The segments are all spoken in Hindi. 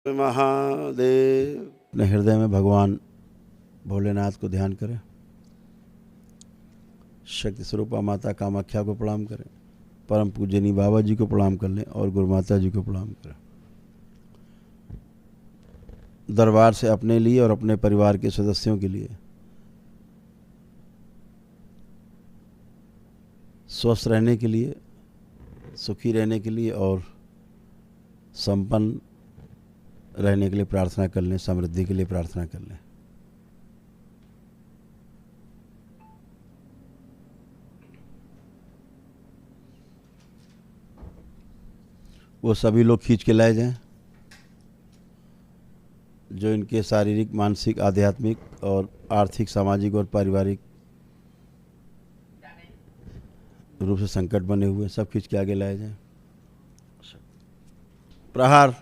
महादेव। अपने हृदय में भगवान भोलेनाथ को ध्यान करें। शक्ति स्वरूपा माता कामाख्या को प्रणाम करें। परम पूजनी बाबा जी को प्रणाम कर लें और गुरु माता जी को प्रणाम करें। दरबार से अपने लिए और अपने परिवार के सदस्यों के लिए स्वस्थ रहने के लिए, सुखी रहने के लिए और संपन्न रहने के लिए प्रार्थना कर लें, समृद्धि के लिए प्रार्थना कर लें। वो सभी लोग खींच के लाए जाएं जो इनके शारीरिक, मानसिक, आध्यात्मिक और आर्थिक, सामाजिक और पारिवारिक रूप से संकट बने हुए, सब खींच के आगे लाए जाएं। प्रहार।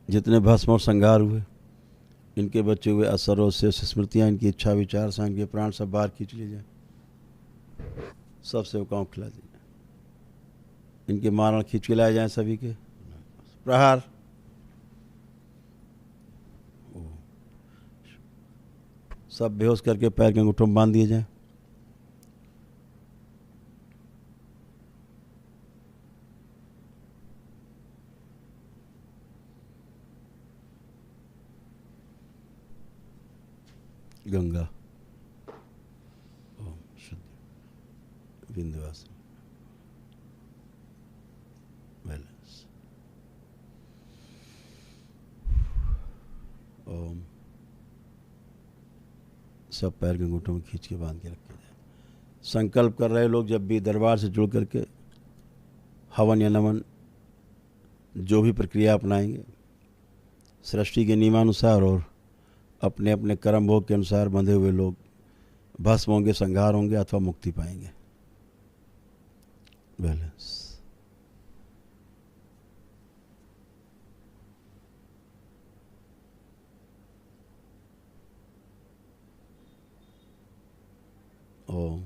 जितने भस्म और संघार हुए, इनके बचे हुए असर और शेष स्मृतियाँ, इनकी इच्छा, विचार, सांग के प्राण सब बाहर खींच लिए जाए, सब सेवकाओं को खिला दीजिए। इनके मारण खींच के लाए जाएं सभी के। प्रहार। सब बेहोश करके पैर के अंगूठों में बांध दिए जाएं। गंगा, ओम शुद्ध विंध्यवासिनी, बैलेंस, ओम। सब पैर के अंगूठों में खींच के बांध के रखे जाए। संकल्प कर रहे लोग जब भी दरबार से जुड़ करके हवन या नमन जो भी प्रक्रिया अपनाएंगे, सृष्टि के नियमानुसार और अपने अपने कर्म भोग के अनुसार बंधे हुए लोग भस्म होंगे, संहार होंगे अथवा मुक्ति पाएंगे। बैलेंस। ओम।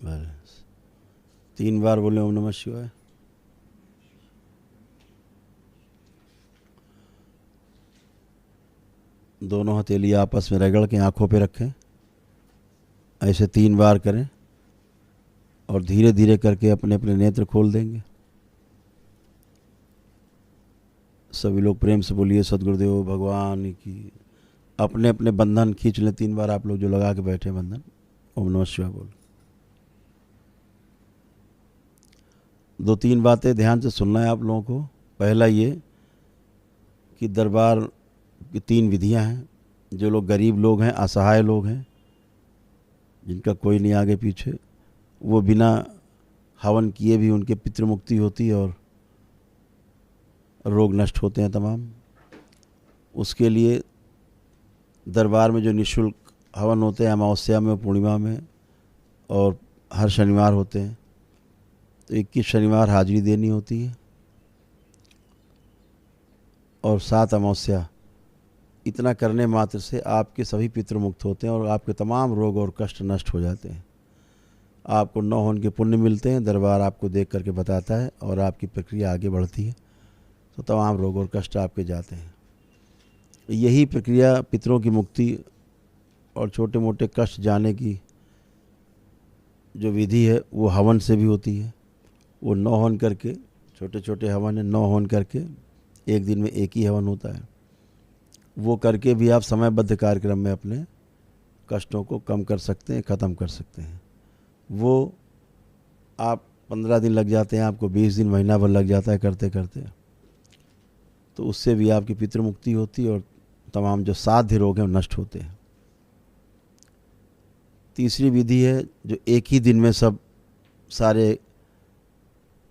बैलेंस। 3 बार बोले ओम नमः शिवाय। दोनों हथेली आपस में रगड़ के आंखों पे रखें। ऐसे 3 बार करें और धीरे धीरे करके अपने अपने नेत्र खोल देंगे। सभी लोग प्रेम से बोलिए सद्गुरुदेव भगवान की। अपने अपने बंधन खींच लें 3 बार, आप लोग जो लगा के बैठे बंधन। ओम नमः शिवाय बोल। 2-3 बातें ध्यान से सुनना है आप लोगों को। पहला ये कि दरबार की 3 विधियां हैं। जो लोग गरीब लोग हैं, असहाय लोग हैं, जिनका कोई नहीं आगे पीछे, वो बिना हवन किए भी उनके पितृ मुक्ति होती है और रोग नष्ट होते हैं तमाम। उसके लिए दरबार में जो निःशुल्क हवन होते हैं अमावस्या में, पूर्णिमा में और हर शनिवार होते हैं, तो 21 शनिवार हाजिरी देनी होती है और 7 अमावस्या। इतना करने मात्र से आपके सभी पितृ मुक्त होते हैं और आपके तमाम रोग और कष्ट नष्ट हो जाते हैं। आपको 9 होने के पुण्य मिलते हैं। दरबार आपको देख करके बताता है और आपकी प्रक्रिया आगे बढ़ती है, तो तमाम रोग और कष्ट आपके जाते हैं। यही प्रक्रिया पितरों की मुक्ति और छोटे मोटे कष्ट जाने की जो विधि है वो हवन से भी होती है। वो 9 हवन करके, छोटे छोटे हवन है, 9 हवन करके एक दिन में एक ही हवन होता है। वो करके भी आप समयबद्ध कार्यक्रम में अपने कष्टों को कम कर सकते हैं, ख़त्म कर सकते हैं। वो आप 15 दिन लग जाते हैं आपको, 20 दिन, महीना भर लग जाता है करते करते। तो उससे भी आपकी पितृ मुक्ति होती है और तमाम जो साध्य रोग हैं वो नष्ट होते हैं। तीसरी विधि है जो एक ही दिन में सब सारे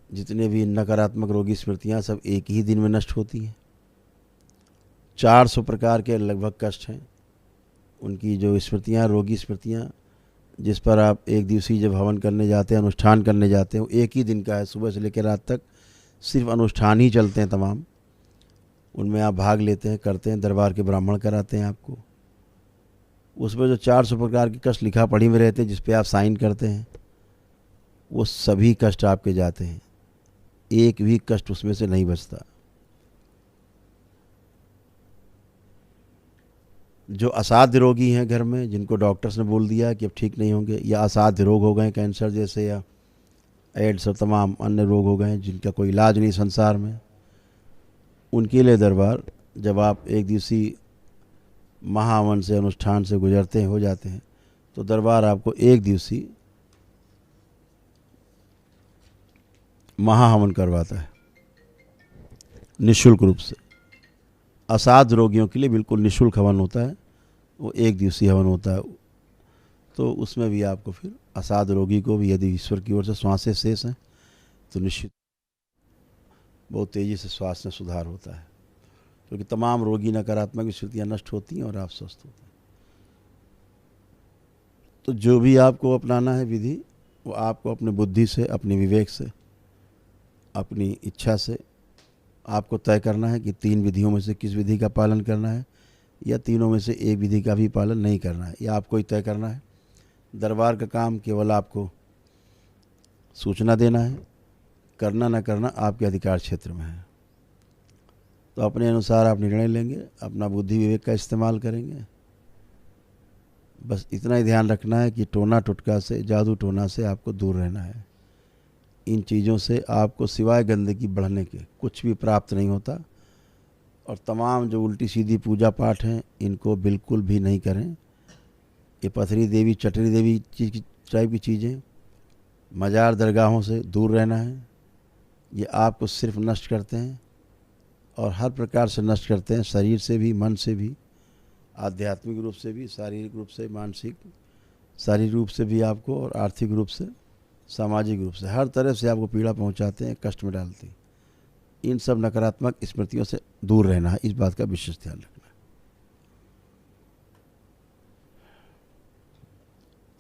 जितने भी नकारात्मक रोगी स्मृतियाँ सब एक ही दिन में नष्ट होती हैं। 400 प्रकार के लगभग कष्ट हैं उनकी, जो स्मृतियाँ, रोगी स्मृतियाँ, जिस पर आप एक दिवसीय जब हवन करने जाते हैं, अनुष्ठान करने जाते हैं, वो एक ही दिन का है, सुबह से लेकर रात तक सिर्फ अनुष्ठान ही चलते हैं तमाम। उनमें आप भाग लेते हैं, करते हैं, दरबार के ब्राह्मण कराते हैं आपको। उसमें जो 400 प्रकार के कष्ट लिखा पढ़ी में रहते हैं, जिस पे आप साइन करते हैं, वो सभी कष्ट आपके जाते हैं, एक भी कष्ट उसमें से नहीं बचता। जो असाध्य रोगी हैं घर में, जिनको डॉक्टर्स ने बोल दिया कि अब ठीक नहीं होंगे, या असाध्य रोग हो गए, कैंसर जैसे, या एड्स और तमाम अन्य रोग हो गए हैं जिनका कोई इलाज नहीं संसार में, उनके लिए दरबार, जब आप एक दिवसीय महाहवन से, अनुष्ठान से गुजरते हैं, हो जाते हैं, तो दरबार आपको एक दिवसीय महाहवन करवाता है निःशुल्क रूप से। असाध्य रोगियों के लिए बिल्कुल निःशुल्क हवन होता है, वो एक दिवसीय हवन होता है। तो उसमें भी आपको फिर असाध्य रोगी को भी, यदि ईश्वर की ओर से श्वासें शेष हैं, तो निश्चित बहुत तेज़ी से स्वास्थ्य में सुधार होता है, क्योंकि तमाम रोगी नकारात्मक स्थितियाँ नष्ट होती हैं और आप स्वस्थ होते हैं। तो जो भी आपको अपनाना है विधि, वो आपको अपने बुद्धि से, अपने विवेक से, अपनी इच्छा से आपको तय करना है कि 3 विधियों में से किस विधि का पालन करना है, या तीनों में से एक विधि का भी पालन नहीं करना है, या आपको ही तय करना है। दरबार का काम केवल आपको सूचना देना है, करना न करना आपके अधिकार क्षेत्र में है। तो अपने अनुसार आप निर्णय लेंगे, अपना बुद्धि विवेक का इस्तेमाल करेंगे। बस इतना ही ध्यान रखना है कि टोना टुटका से, जादू टोना से आपको दूर रहना है। इन चीज़ों से आपको सिवाय गंदगी बढ़ने के कुछ भी प्राप्त नहीं होता। और तमाम जो उल्टी सीधी पूजा पाठ हैं, इनको बिल्कुल भी नहीं करें। ये पथरी देवी, चटरी देवी टाइप की चीज़ें, मज़ार दरगाहों से दूर रहना है। ये आपको सिर्फ नष्ट करते हैं और हर प्रकार से नष्ट करते हैं, शरीर से भी, मन से भी, आध्यात्मिक रूप से भी, शारीरिक रूप से, मानसिक, शारीरिक रूप से भी आपको, और आर्थिक रूप से, सामाजिक रूप से, हर तरह से आपको पीड़ा पहुंचाते हैं, कष्ट में डालते हैं। इन सब नकारात्मक स्मृतियों से दूर रहना है, इस बात का विशेष ध्यान रखना है।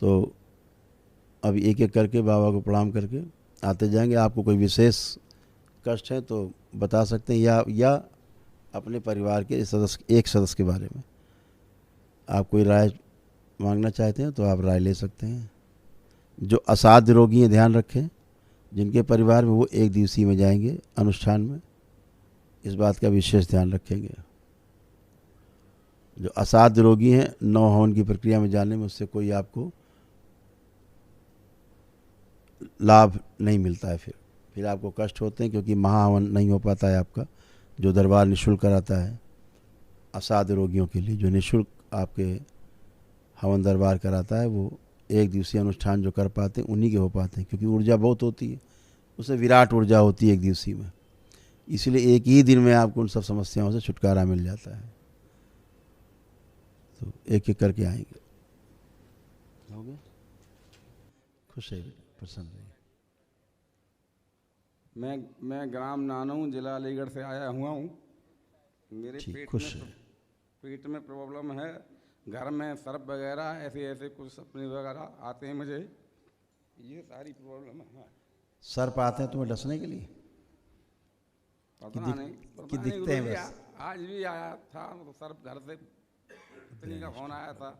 तो अब एक एक करके बाबा को प्रणाम करके आते जाएंगे। आपको कोई विशेष कष्ट है तो बता सकते हैं, या अपने परिवार के एक सदस्य के बारे में आप कोई राय मांगना चाहते हैं तो आप राय ले सकते हैं। जो असाध्य रोगी हैं, ध्यान रखें, जिनके परिवार में, वो एक दिवसीय में जाएंगे अनुष्ठान में, इस बात का विशेष ध्यान रखेंगे। जो असाध्य रोगी हैं, 9 हवन की प्रक्रिया में जाने में उससे कोई आपको लाभ नहीं मिलता है। फिर आपको कष्ट होते हैं, क्योंकि महाहवन नहीं हो पाता है आपका, जो दरबार निःशुल्क कराता है असाध्य रोगियों के लिए। जो निःशुल्क आपके हवन दरबार कराता है, वो एक दिवसीय अनुष्ठान जो कर पाते हैं उन्हीं के हो पाते हैं, क्योंकि ऊर्जा बहुत होती है, उससे विराट ऊर्जा होती है एक दिवसीय में। इसलिए एक ही दिन में आपको उन सब समस्याओं से छुटकारा मिल जाता है। तो एक एक करके आएंगे। हो गया? खुश है, प्रसन्न रहिए। मैं ग्राम नानऊ, जिला अलीगढ़ से आया हुआ हूँ। मेरे पेट में प्रॉब्लम है। घर में सर्प वगैरह ऐसे कुछ सपने वगैरह आते हैं मुझे, ये सारी प्रॉब्लम है। सर्प आते हैं तुम्हें डसने के लिए? पता नहीं दिखते हैं बस? आज भी आया था तो सर्प घर से पत्नी का फोन आया था।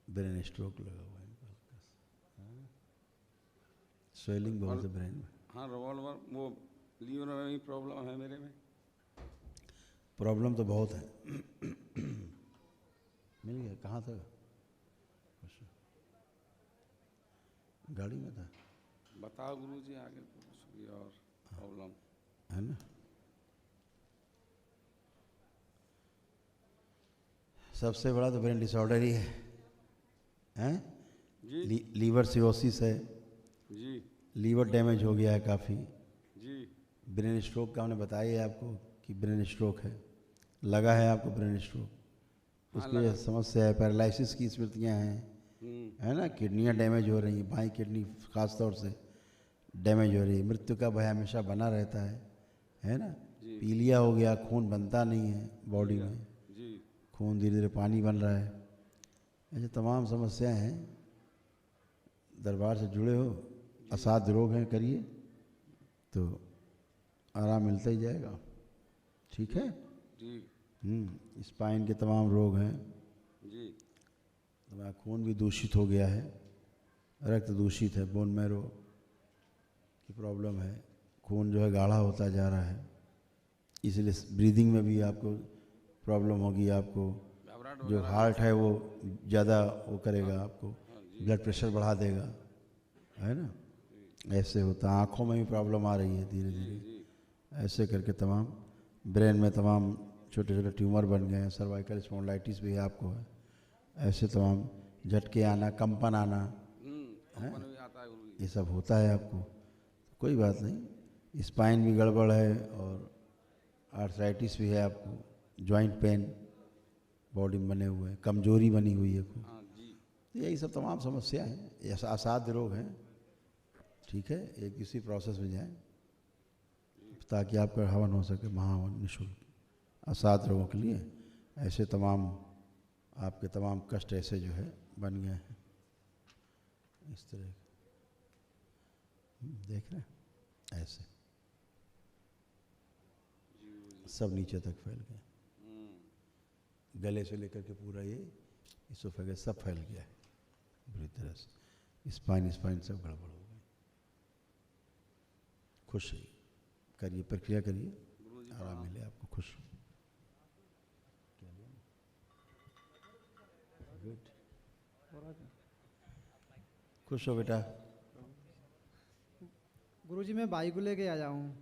ब्रेन स्ट्रोक लगा हुआ है, स्वेलिंग बहुत है ब्रेन में। हाँ, रिवॉल्वर, वो लीवर में भी प्रॉब्लम है मेरे में। प्रॉब्लम तो बहुत है। मिल गया? कहाँ था? गाड़ी में था। बताओ गुरुजी, आगे कुछ और प्रॉब्लम है ना? सबसे बड़ा तो ब्रेन डिसऑर्डर ही है, हैं? लीवर सिरोसिस है, जी लीवर डैमेज हो गया है काफ़ी। जी। ब्रेन स्ट्रोक का हमने बताया है आपको कि ब्रेन स्ट्रोक है, लगा है आपको ब्रेन स्ट्रोक, हाँ उसकी लगा। वजह से समस्या है। पैरालिसिस की स्मृतियाँ हैं, है ना, किडनियाँ डैमेज हो रही हैं, बाईं किडनी खास तौर से डैमेज हो रही है, मृत्यु का भय हमेशा बना रहता है ना। जी पीलिया हो गया, खून बनता नहीं है बॉडी में, जी खून धीरे धीरे पानी बन रहा है, ऐसे तमाम समस्याएं हैं। दरबार से जुड़े हो, असाध्य रोग हैं, करिए तो आराम मिलता ही जाएगा। ठीक है। जी स्पाइन के तमाम रोग हैं, जी तुम्हारा खून भी दूषित हो गया है, रक्त दूषित है, बोन मैरो की प्रॉब्लम है, खून जो है गाढ़ा होता जा रहा है, इसलिए ब्रीदिंग में भी आपको प्रॉब्लम होगी। आपको घबराहट जो वगैरह हार्ट है वो ज़्यादा वो करेगा, आपको जी। ब्लड प्रेशर बढ़ा देगा, है ना। ऐसे होता है, आँखों में भी प्रॉब्लम आ रही है धीरे जी धीरे, जी ऐसे करके तमाम ब्रेन में तमाम छोटे छोटे ट्यूमर बन गए हैं, सर्वाइकल स्पॉन्डिलाइटिस भी है आपको है, ऐसे तमाम झटके आना, कंपन आना, कंपन भी आता है गुरु जी। ये सब होता है आपको। कोई बात नहीं, स्पाइन भी गड़बड़ है और आर्थराइटिस भी है आपको, जॉइंट पेन बॉडी में बने हुए हैं, कमजोरी बनी हुई है खूब। हाँ जी तो यही सब तमाम समस्या हैं, ये असाध्य रोग हैं। ठीक है, एक इसी प्रोसेस में जाएं ताकि आपका हवन हो सके, महाहवन निःशुल्क असाध्य रोगों के लिए। ऐसे तमाम आपके तमाम कष्ट ऐसे जो है बन गए हैं इस तरह। देख रहे हैं ऐसे सब नीचे तक फैल गए, गले से लेकर के पूरा ये इसोफेगस सब फैल गया है बुरी तरह से, स्पाइन सब गड़बड़ हो गई। खुश रहिए, करिए प्रक्रिया करिए, आराम मिले आपको। खुश गुड, खुश हो बेटा। गुरुजी मैं भाई को लेके आया हूँ,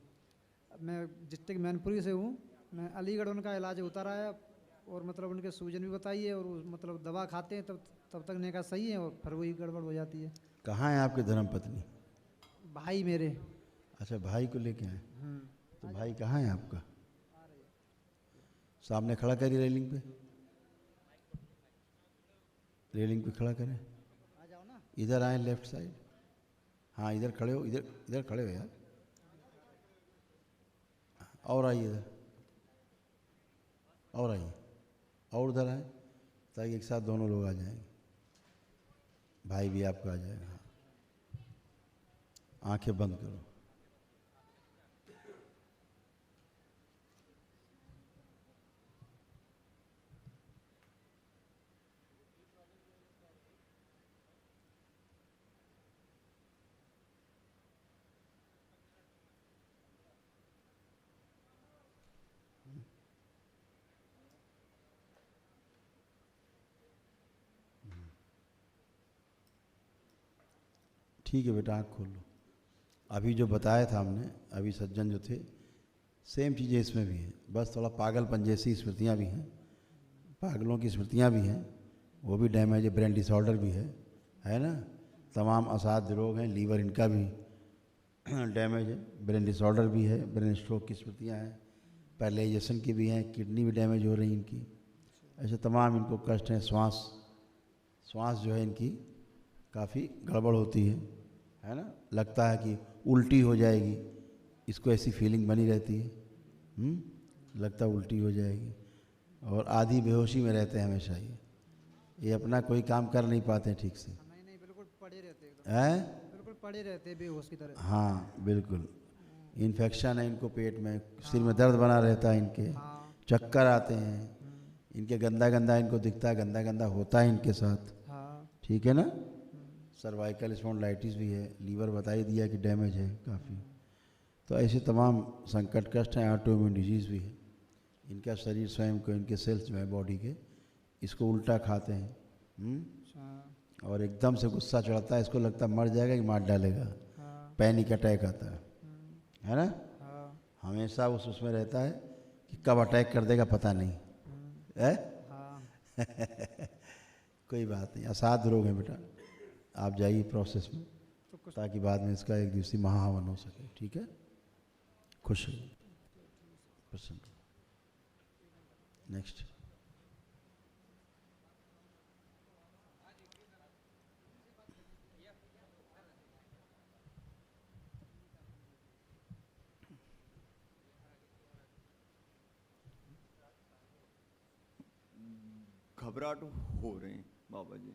मैं डिस्ट्रिक्ट मैनपुरी से हूँ, मैं अलीगढ़ उनका इलाज उतारा है और मतलब उनके सूजन भी बताई है और मतलब दवा खाते हैं तब तक नेका सही है और फिर वही गड़बड़ हो जाती है। कहाँ है आपकी धर्म पत्नी? भाई मेरे। अच्छा, भाई को लेके आए, तो भाई कहाँ है आपका? सामने खड़ा करिए, रेलिंग पे, रेलिंग पे खड़ा करें। आ जाओ ना, इधर आए लेफ्ट साइड, हाँ इधर खड़े हो, इधर इधर खड़े हो यार, और आइए इधर, और आइए, और उधर आए ताकि एक साथ दोनों लोग आ जाएंगे, भाई भी आपका आ जाएगा। हाँ, आंखें बंद करो। ठीक है बेटा, आँख खोल लो। अभी जो बताया था हमने, अभी सज्जन जो थे, सेम चीज़ें इसमें भी हैं, बस थोड़ा पागलपन जैसी स्मृतियाँ भी हैं, पागलों की स्मृतियाँ भी हैं, वो भी डैमेज है, ब्रेन डिसऑर्डर भी है ना। तमाम असाध्य रोग हैं, लीवर इनका भी डैमेज है, ब्रेन डिसऑर्डर भी है, ब्रेन स्ट्रोक की स्मृतियाँ हैं, पैरालाइजेशन की भी हैं, किडनी भी डैमेज हो रही इनकी, ऐसे तमाम इनको कष्ट हैं। श्वास जो है इनकी काफ़ी गड़बड़ होती है ना, लगता है कि उल्टी हो जाएगी, इसको ऐसी फीलिंग बनी रहती है, लगता उल्टी हो जाएगी, और आधी बेहोशी में रहते हैं हमेशा। ये अपना कोई काम कर नहीं पाते ठीक से। नहीं बिल्कुल पड़े रहते हैं, बिल्कुल पड़े रहते बेहोश की तरह। हाँ बिल्कुल, इन्फेक्शन है इनको पेट में, सिर में दर्द बना रहता है इनके, चक्कर आते हैं इनके, गंदा गंदा इनको दिखता है, गंदा गंदा होता है इनके साथ। ठीक है ना। सर्वाइकल स्पॉन्डिलाइटिस भी है, लीवर बता ही दिया कि डैमेज है काफ़ी। तो ऐसे तमाम संकट कष्ट हैं, ऑटोइम्यून डिजीज़ भी है इनका, शरीर स्वयं को, इनके सेल्स जो है बॉडी के, इसको उल्टा खाते हैं, और एकदम से गुस्सा चढ़ता है, इसको लगता है मर जाएगा कि मार डालेगा, पैनिक अटैक आता है ना। हमेशा उसमें रहता है कि कब अटैक कर देगा पता नहीं है। कोई बात नहीं, असाध्य रोग है बेटा, आप जाइए प्रोसेस में। तो ताकि बाद में इसका एक दिवसीय महाहवन हो सके। ठीक है, खुश रहिए, प्रसन्न। नेक्स्ट। घबराहट हो रही बाबा जी।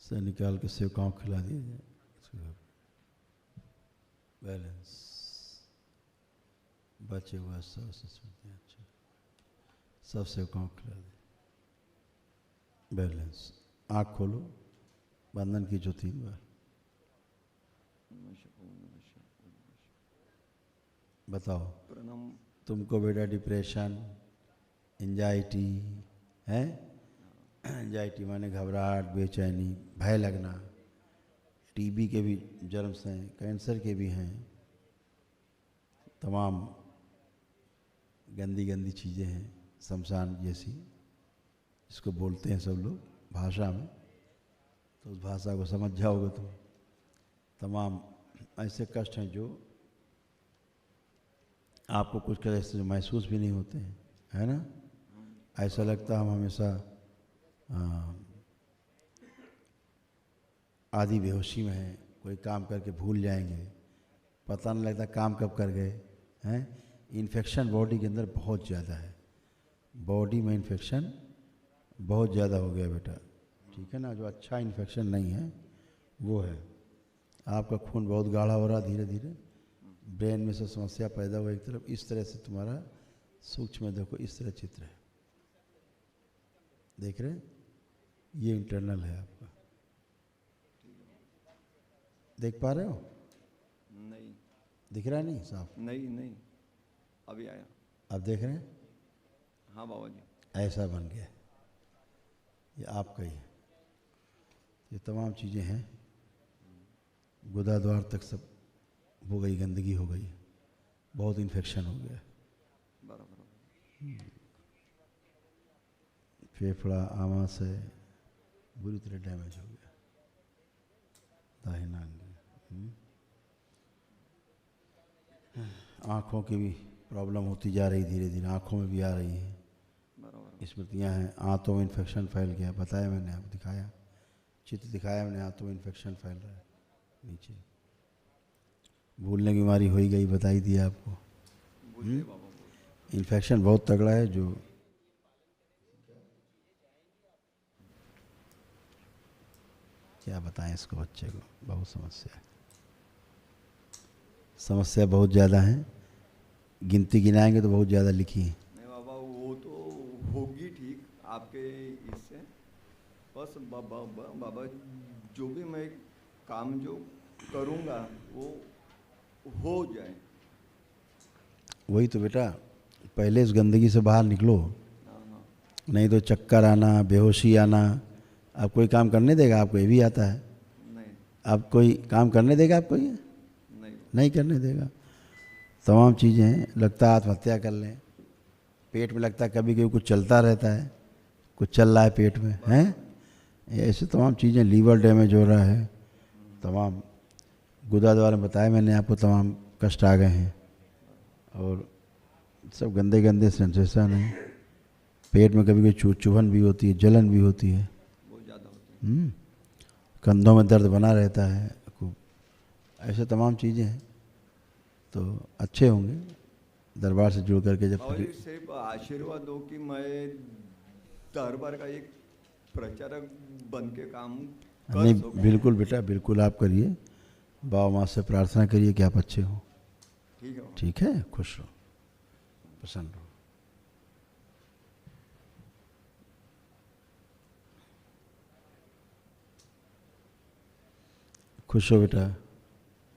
से निकाल के सेवकाओं को खिला दिया जाए। बैलेंस बचे हुआ सब स्मृतियाँ, अच्छा सब सेवकाओं को खिला दिया। बैलेंस। आँख खोलो, बंधन की जो 3 बार। बताओ, प्रणाम। तुमको बेटा डिप्रेशन, एंजाइटी है? एंजाइटी माने घबराहट, बेचैनी, भय लगना। टीबी के भी जर्म्स हैं, कैंसर के भी हैं, तमाम गंदी गंदी चीज़ें हैं, शमशान जैसी, जिसको बोलते हैं सब लोग भाषा में, तो उस भाषा को समझ जाओगे तो तमाम ऐसे कष्ट हैं जो आपको कुछ ऐसे महसूस भी नहीं होते हैं, है ना? ऐसा लगता हम हमेशा आधी बेहोशी में हैं, कोई काम करके भूल जाएंगे, पता नहीं लगता काम कब कर गए हैं। इन्फेक्शन बॉडी के अंदर बहुत ज़्यादा है, बॉडी में इन्फेक्शन बहुत ज़्यादा हो गया बेटा, ठीक है ना? जो अच्छा इन्फेक्शन नहीं है वो है। आपका खून बहुत गाढ़ा हो रहा धीरे धीरे, ब्रेन में से समस्या पैदा हुआ एक तरफ, इस तरह से तुम्हारा सूक्ष्म में देखो, इस तरह चित्र है, देख रहे? ये इंटरनल है आपका, देख पा रहे हो? नहीं दिख रहा है? नहीं साफ? नहीं नहीं, अभी आया। अब देख रहे हैं? हाँ बाबा जी। ऐसा बन गया, ये आपका ही है। ये तमाम चीज़ें हैं, गुदा द्वार तक सब हो गई, गंदगी हो गई, बहुत इन्फेक्शन हो गया, बराबर। फेफड़ा आमाशय बुरी तरह डैमेज हो गया, दाहिना अंग। आँखों की भी प्रॉब्लम होती जा रही धीरे धीरे, आँखों में भी आ रही है, बराबर। स्मृतियाँ हैं, आंतों में इन्फेक्शन फैल गया, बताया मैंने, आपको दिखाया, चित्र दिखाया मैंने, आंतों में इन्फेक्शन फैल रहा है नीचे, भूलने की बीमारी हो ही गई, बता ही दिया आपको। इन्फेक्शन बहुत तगड़ा है, जो क्या बताएं इसको, बच्चे को बहुत समस्या है, समस्या बहुत ज़्यादा है, गिनती गिनाएंगे तो बहुत ज़्यादा लिखी है। नहीं बाबा, वो तो होगी ठीक आपके इससे, बस बाबा जो भी मैं काम जो करूँगा वो हो जाए। वही तो बेटा, पहले इस गंदगी से बाहर निकलो, नहीं तो चक्कर आना, बेहोशी आना। अब कोई काम करने देगा आपको? ये भी आता है। नहीं। अब कोई काम करने देगा आपको? ये नहीं करने देगा। तमाम चीज़ें हैं, लगता है आत्महत्या कर लें, पेट में लगता है कभी कभी कुछ चलता रहता है, कुछ चल रहा है पेट में, हैं? ऐसे तमाम चीज़ें, लीवर डैमेज हो रहा है, तमाम गुदा द्वारा बताया मैंने आपको, तमाम कष्ट आ गए हैं, और सब गंदे गंदे सेंसेशन हैं, पेट में कभी कभी चुभन भी होती है, जलन भी होती है, बहुत ज़्यादा होती है, कंधों में दर्द बना रहता है खूब, ऐसे तमाम चीज़ें हैं। तो अच्छे होंगे दरबार से जुड़ करके जब और सिर्फ आशीर्वाद दो कि मैं दरबार का एक प्रचारक बन के काम कर नहीं, सकूं। बिल्कुल बेटा, बिल्कुल आप करिए, बाबा माँ से प्रार्थना करिए कि आप अच्छे हो। ठीक है, ठीक है, खुश रहो, प्रसन्न रहो। खुश हो बेटा,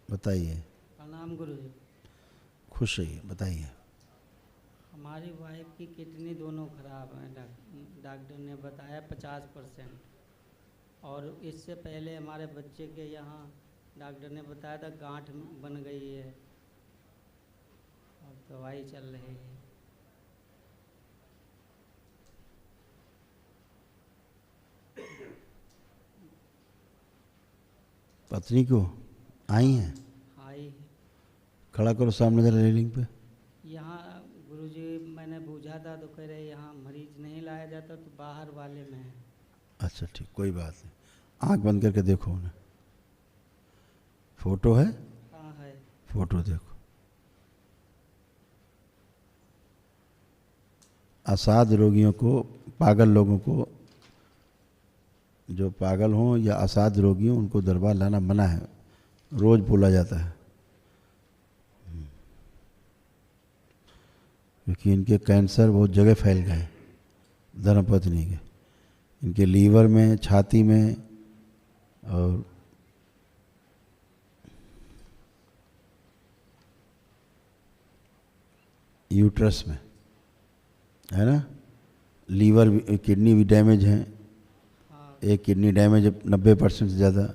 बताइए। प्रणाम गुरुजी। खुश रहिए, बताइए। हमारी वाइफ की किडनी दोनों खराब हैं, डॉक्टर ने बताया 50%, और इससे पहले हमारे बच्चे के यहाँ डॉक्टर ने बताया था गांठ बन गई है, और दवाई चल रही है। पत्नी को आई हैं? आई खड़ा करो सामने जरा रेलिंग पे। यहाँ गुरुजी मैंने पूछा था तो कह रहे यहाँ मरीज नहीं लाया जाता तो बाहर वाले में है। अच्छा ठीक, कोई बात नहीं। आंख बंद करके देखो उन्हें। फोटो है? हाँ है। फोटो देखो। असाध रोगियों को, पागल लोगों को, जो पागल हों या असाध रोगी हों, उनको दरबार लाना मना है, रोज बोला जाता है, क्योंकि इनके कैंसर बहुत जगह फैल गए धर्मपत्नी के, इनके लीवर में, छाती में और यूट्रस में, है ना। लीवर भी, किडनी भी डैमेज है। एक किडनी डैमेज है 90% से ज़्यादा।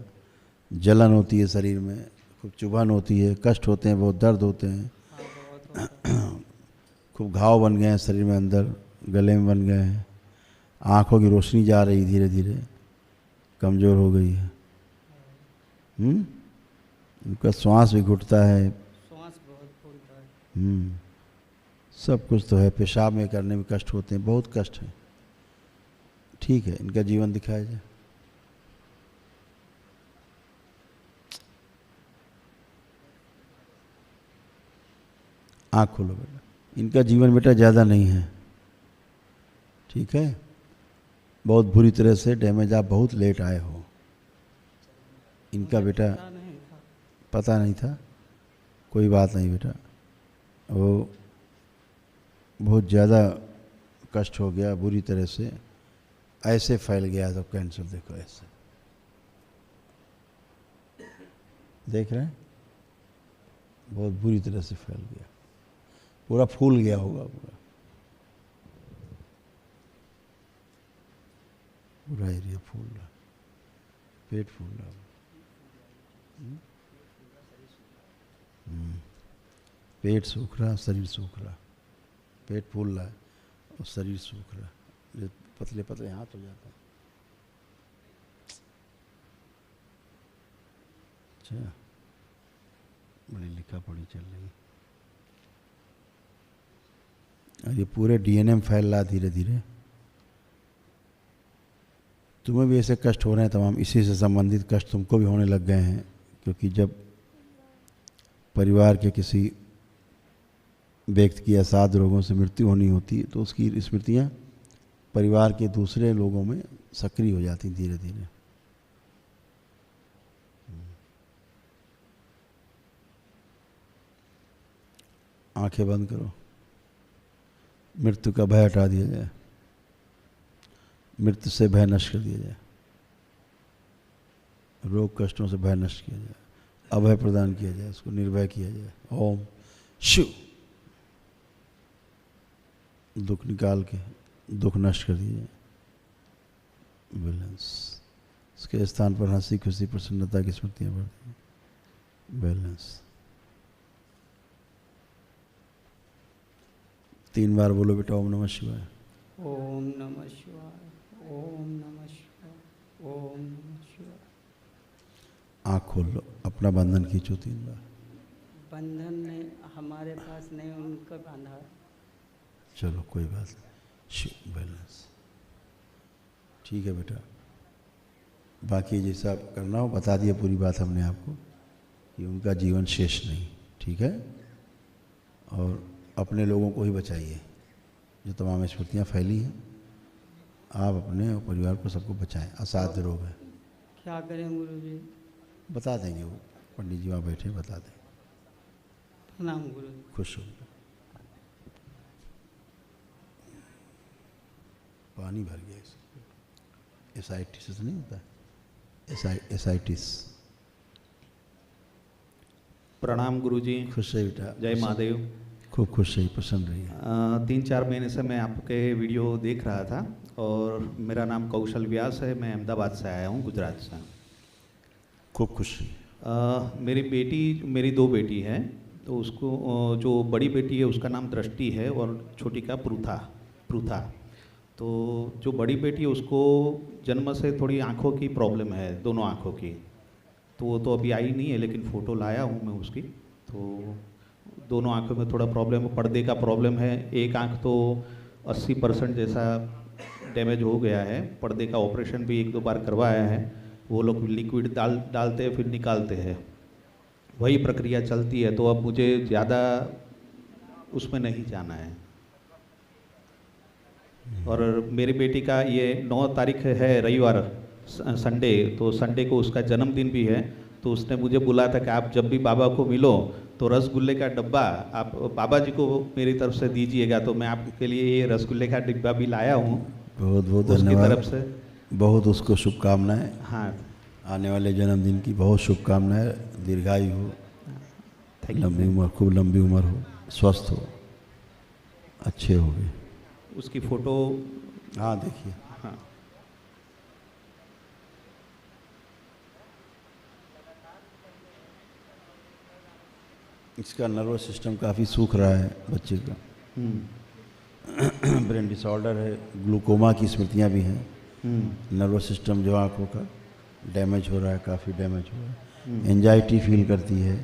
जलन होती है शरीर में, खूब चुभन होती है, कष्ट होते हैं, बहुत दर्द होते हैं। खूब घाव बन गए हैं शरीर में, अंदर गले में बन गए हैं। आँखों की रोशनी जा रही धीरे धीरे, कमज़ोर हो गई है। उनका श्वास भी घुटता है, श्वास बहुत फूलता है। सब कुछ तो है। पेशाब में करने में कष्ट होते हैं, बहुत कष्ट है। ठीक है, इनका जीवन दिखाया जाए। आँख खोलो बेटा। इनका जीवन बेटा ज़्यादा नहीं है, ठीक है। बहुत बुरी तरह से डैमेज, आप बहुत लेट आए हो। इनका बेटा पता नहीं था, कोई बात नहीं बेटा, वो बहुत ज़्यादा कष्ट हो गया, बुरी तरह से ऐसे फैल गया। तो कैंसर देखो ऐसे, देख रहे हैं, बहुत बुरी तरह से फैल गया, पूरा फूल गया होगा, पूरा एरिया फूल रहा, पेट फूल रहा। पेट सूख रहा, शरीर सूख रहा। पेट फूल रहा है और शरीर सूख रहा है, पतले पतले हाथ हो जाता है। अच्छा, बड़ी लिखा पढ़ी चल रही है। और ये पूरे डीएनए में फैल रहा धीरे धीरे। तुम्हें भी ऐसे कष्ट हो रहे हैं तमाम, इसी से संबंधित कष्ट तुमको भी होने लग गए हैं, क्योंकि जब परिवार के किसी व्यक्ति की असाध रोगों से मृत्यु होनी होती है तो उसकी स्मृतियाँ परिवार के दूसरे लोगों में सक्रिय हो जाती धीरे धीरे। आंखें बंद करो, मृत्यु का भय हटा दिया जाए, मृत्यु से भय नष्ट कर दिया जाए, रोग कष्टों से भय नष्ट किया जाए, अभय प्रदान किया जाए, उसको निर्भय किया जाए। ओम शिव। दुख निकाल के दुख नष्ट कर दिया जाए। बैलेंस, इसके स्थान पर हंसी खुशी प्रसन्नता की स्मृतियाँ बढ़ती हैं। बैलेंस। 3 बार बोलो बेटा ओम नमः शिवाय। ओम नमः शिवाय, ओम नमः शिवाय, ओम नमः शिवाय। आँख खोल लो, अपना बंधन खींचो 3 बार। बंधन नहीं, हमारे पास नहीं, उनका बांधा। चलो कोई बात नहीं। शिव बैलेंस। ठीक है बेटा, बाकी जैसा करना हो बता दिया, पूरी बात हमने आपको कि उनका जीवन शेष नहीं, ठीक है। और अपने लोगों को ही बचाइए, जो तमाम स्मृतियाँ फैली हैं, आप अपने और परिवार को सबको बचाएं। असाध्य रोग है। क्या करें गुरुजी? बता देंगे, वो पंडित जी वहाँ बैठे बता दें। प्रणाम गुरुजी। खुश हो। पानी भर गया इसमें। एसाइटिस नहीं होता है, एसाइटिस। प्रणाम गुरुजी। खुश है बेटा। जय महादेव। खूब खुश है, प्रसन्न रही है। 3-4 महीने से मैं आपके वीडियो देख रहा था और मेरा नाम कौशल व्यास है, मैं अहमदाबाद से आया हूँ, गुजरात से। खूब खुश रही। मेरी 2 बेटी हैं, तो उसको जो बड़ी बेटी है उसका नाम दृष्टि है और छोटी का पृथा। तो जो बड़ी बेटी है उसको जन्म से थोड़ी आँखों की प्रॉब्लम है, दोनों आँखों की। तो वो तो अभी आई नहीं है, लेकिन फ़ोटो लाया हूँ मैं उसकी। तो दोनों आँखों में थोड़ा प्रॉब्लम, पर्दे का प्रॉब्लम है। एक आँख तो 80% जैसा डैमेज हो गया है। पर्दे का ऑपरेशन भी 1-2 बार करवाया है। वो लोग लिक्विड डालते हैं फिर निकालते हैं, वही प्रक्रिया चलती है। तो अब मुझे ज़्यादा उसमें नहीं जाना है। और मेरी बेटी का ये 9 तारीख है रविवार, संडे, तो संडे को उसका जन्मदिन भी है। तो उसने मुझे बोला था कि आप जब भी बाबा को मिलो तो रसगुल्ले का डब्बा आप बाबा जी को मेरी तरफ से दीजिएगा। तो मैं आपके लिए ये रसगुल्ले का डिब्बा भी लाया हूँ, बहुत बहुत उसकी धन्यवाद। तरफ से। बहुत उसको शुभकामनाएं। हाँ, आने वाले जन्मदिन की बहुत शुभकामनाएं। दीर्घायु हो, लंबी उम्र, खूब लंबी उम्र हो, स्वस्थ हो, अच्छे हो गए। उसकी फ़ोटो, हाँ देखिए, हाँ, इसका नर्वस सिस्टम काफ़ी सूख रहा है बच्चे का। ब्रेन डिसऑर्डर है, ग्लूकोमा की स्मृतियाँ भी हैं। नर्वस सिस्टम जो आँखों का डैमेज हो रहा है, काफ़ी डैमेज हो रहा है। एंजाइटी फील करती है,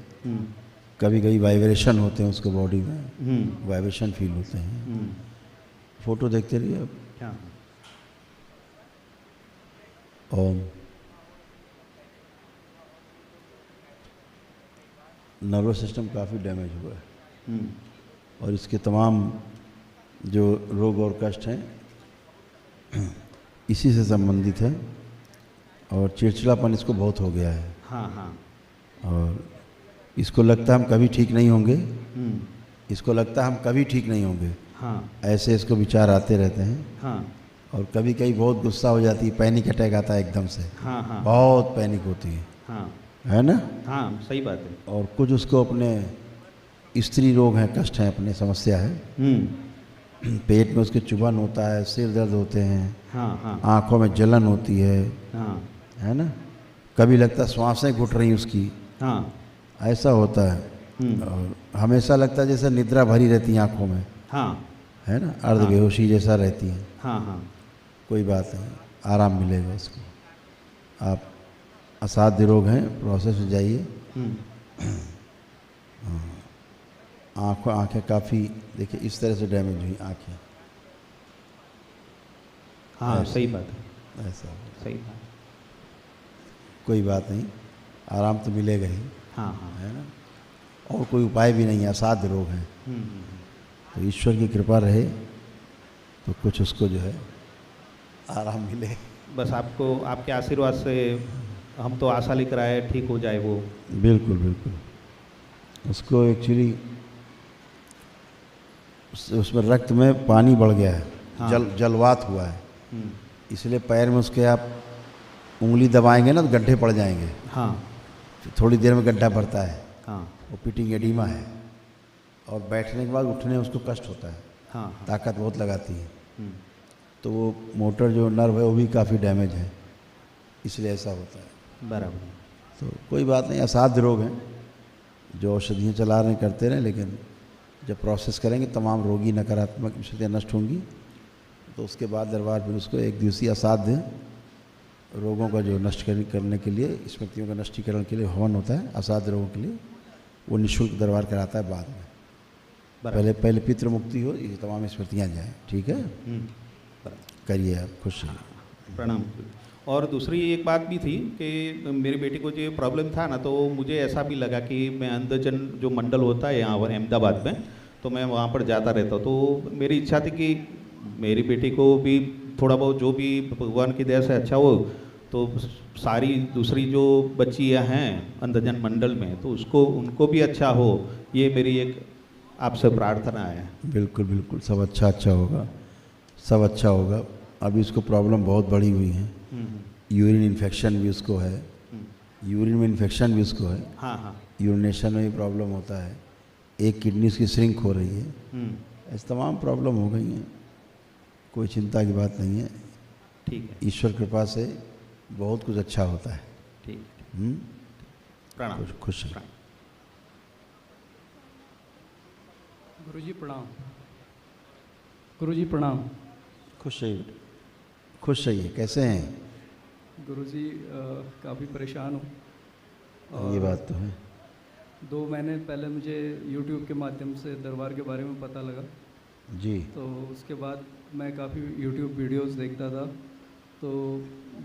कभी कभी वाइब्रेशन होते हैं उसको बॉडी में, वाइब्रेशन फील होते हैं। फोटो देखते रहिए आप। क्या ओम। नर्वस सिस्टम काफ़ी डैमेज हुआ है और इसके तमाम जो रोग और कष्ट हैं इसी से संबंधित है। और चिड़चिड़ापन इसको बहुत हो गया है। हाँ, हाँ, और इसको लगता है हम कभी ठीक नहीं होंगे, इसको लगता है हम कभी ठीक नहीं होंगे। हाँ, ऐसे इसको विचार आते रहते हैं। हाँ, और कभी कभी बहुत गुस्सा हो जाती है, पैनिक अटैक आता है एकदम से। हाँ, हाँ, बहुत पैनिक होती है हाँ, ना। हाँ, सही बात है। और कुछ उसको अपने स्त्री रोग हैं, कष्ट हैं, अपने समस्या है। पेट में उसके चुभन होता है, सिर दर्द होते हैं, हाँ, हाँ, आँखों में जलन होती है हाँ, ना। कभी लगता है श्वासें घुट रही उसकी, हाँ, ऐसा होता है। और हमेशा लगता है जैसे निद्रा भरी रहती है आँखों में, हाँ, है ना, अर्ध बेहोशी जैसा रहती है। हाँ, हाँ, कोई बात नहीं, आराम मिलेगा उसको। आप असाध्य रोग हैं, प्रोसेस में जाइए। आँखें काफ़ी, देखिए इस तरह से डैमेज हुई आँखें। हाँ, सही बात है, ऐसा सही बात। कोई बात नहीं, आराम तो मिलेगा ही, हाँ, हाँ, है ना। और कोई उपाय भी नहीं है, असाध्य रोग हैं। तो ईश्वर की कृपा रहे तो कुछ उसको जो है आराम मिले। बस आपको, आपके आशीर्वाद से हम तो आशा लेकर आए ठीक हो जाए वो। बिल्कुल बिल्कुल। उसको एक्चुअली उसमें रक्त में पानी बढ़ गया है। हाँ। जलवात हुआ है, इसलिए पैर में उसके आप उंगली दबाएंगे ना तो गड्ढे पड़ जाएंगे। हाँ, फिर थोड़ी देर में गड्ढा भरता है, हाँ, वो पिटिंग एडिमा है। और बैठने के बाद उठने में उसको कष्ट होता है, हाँ, हाँ, ताकत बहुत लगाती है। तो वो मोटर जो नर्व है वो भी काफ़ी डैमेज है, इसलिए ऐसा होता है। बराबर। तो कोई बात नहीं, असाध्य रोग हैं, जो औषधियाँ चला रहे हैं करते रहें, लेकिन जब प्रोसेस करेंगे तमाम रोगी नकारात्मक स्थितियाँ नष्ट होंगी। तो उसके बाद दरबार फिर उसको एक दिवसीय असाध्य रोगों का जो नष्ट करने के लिए, स्मृतियों का नष्टीकरण के लिए हवन होता है। असाध्य रोगों के लिए वो निःशुल्क दरबार कराता है बाद में। पहले पितृ मुक्ति हो, ये तमाम स्मृतियाँ जाएँ। ठीक है, करिए आप, खुश रहिए। प्रणाम। और दूसरी एक बात भी थी कि मेरी बेटी को जो प्रॉब्लम था ना, तो मुझे ऐसा भी लगा कि मैं अंधजन जो मंडल होता है यहाँ पर अहमदाबाद में, तो मैं वहाँ पर जाता रहता हूँ। तो मेरी इच्छा थी कि मेरी बेटी को भी थोड़ा बहुत जो भी भगवान की दया से अच्छा हो, तो सारी दूसरी जो बच्चियाँ हैं अंधजन मंडल में, तो उसको उनको भी अच्छा हो, ये मेरी एक आपसे प्रार्थना है। बिल्कुल बिल्कुल, सब अच्छा होगा, सब अच्छा होगा। अभी उसको प्रॉब्लम बहुत बड़ी हुई है, यूरिन इन्फेक्शन भी उसको है, यूरिन में इन्फेक्शन भी उसको है। हाँ, हाँ, यूरिनेशन में भी प्रॉब्लम होता है, एक किडनी उसकी श्रिंक हो रही है। ऐसे तमाम प्रॉब्लम हो गई हैं, कोई चिंता की बात नहीं है। ठीक है, ईश्वर कृपा से बहुत कुछ अच्छा होता है। ठीक है, प्रणाम। खुश है। गुरुजी प्रणाम। गुरुजी प्रणाम। खुश रहिए, खुश रहिए। कैसे हैं? गुरुजी काफ़ी परेशान हूँ। ये बात तो है। 2 महीने पहले मुझे यूट्यूब के माध्यम से दरबार के बारे में पता लगा, जी तो उसके बाद मैं काफ़ी यूट्यूब वीडियोस देखता था। तो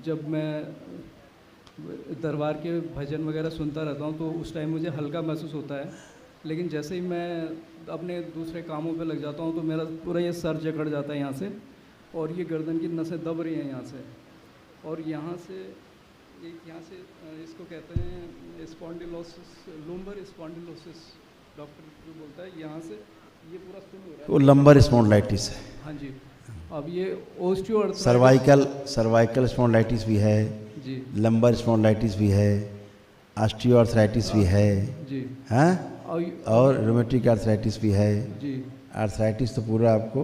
जब मैं दरबार के भजन वगैरह सुनता रहता हूँ तो उस टाइम मुझे हल्का महसूस होता है, लेकिन जैसे ही मैं अपने दूसरे कामों पे लग जाता हूँ तो मेरा पूरा ये सर जकड़ जाता है यहाँ से, और ये गर्दन की नसें दब रही हैं यहाँ से, और यहाँ से एक यहाँ से इसको कहते हैं स्पॉन्डिलोसिस, लुम्बर स्पॉन्डिलोसिस, डॉक्टर जो बोलता है यहाँ से ये पूरा सुन हो रहा है। वो लंबर स्पॉन्डिलाइटिस है। हाँ जी। अब ये ओस्टियोआर्थराइटिस, सर्वाइकल स्पॉन्डिलाइटिस भी है जी, लंबर स्पॉन्डिलाइटिस भी है, ऑस्टियोआर्थराइटिस भी है जी, हाँ, और और रोमेटिक आर्थराइटिस भी है। जी, आर्थराइटिस तो पूरा आपको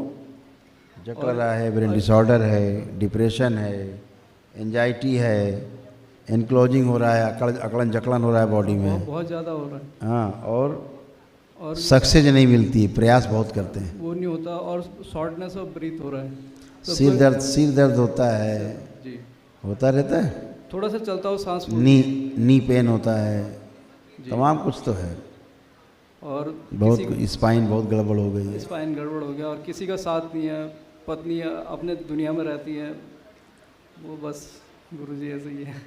जकड़ रहा है, ब्रेन डिसऑर्डर है, डिप्रेशन है, एंजाइटी है, एनक्लोजिंग हो रहा है, अकड़न जकड़न हो रहा है बॉडी में, बहुत ज़्यादा हो रहा है, हाँ, और सक्सेस नहीं मिलती, प्रयास बहुत करते हैं, वो नहीं होता, और शॉर्टनेस ऑफ ब्रीथ हो रहा है। तो सिर दर्द होता है, जी, होता रहता है, थोड़ा सा चलता हो सांस नी पेन होता है, तमाम कुछ तो है, और बहुत स्पाइन बहुत गड़बड़ हो गई है, स्पाइन गड़बड़ हो गया, और किसी का साथ नहीं है, पत्नी अपने दुनिया में रहती है, वो बस गुरुजी ऐसे ही है।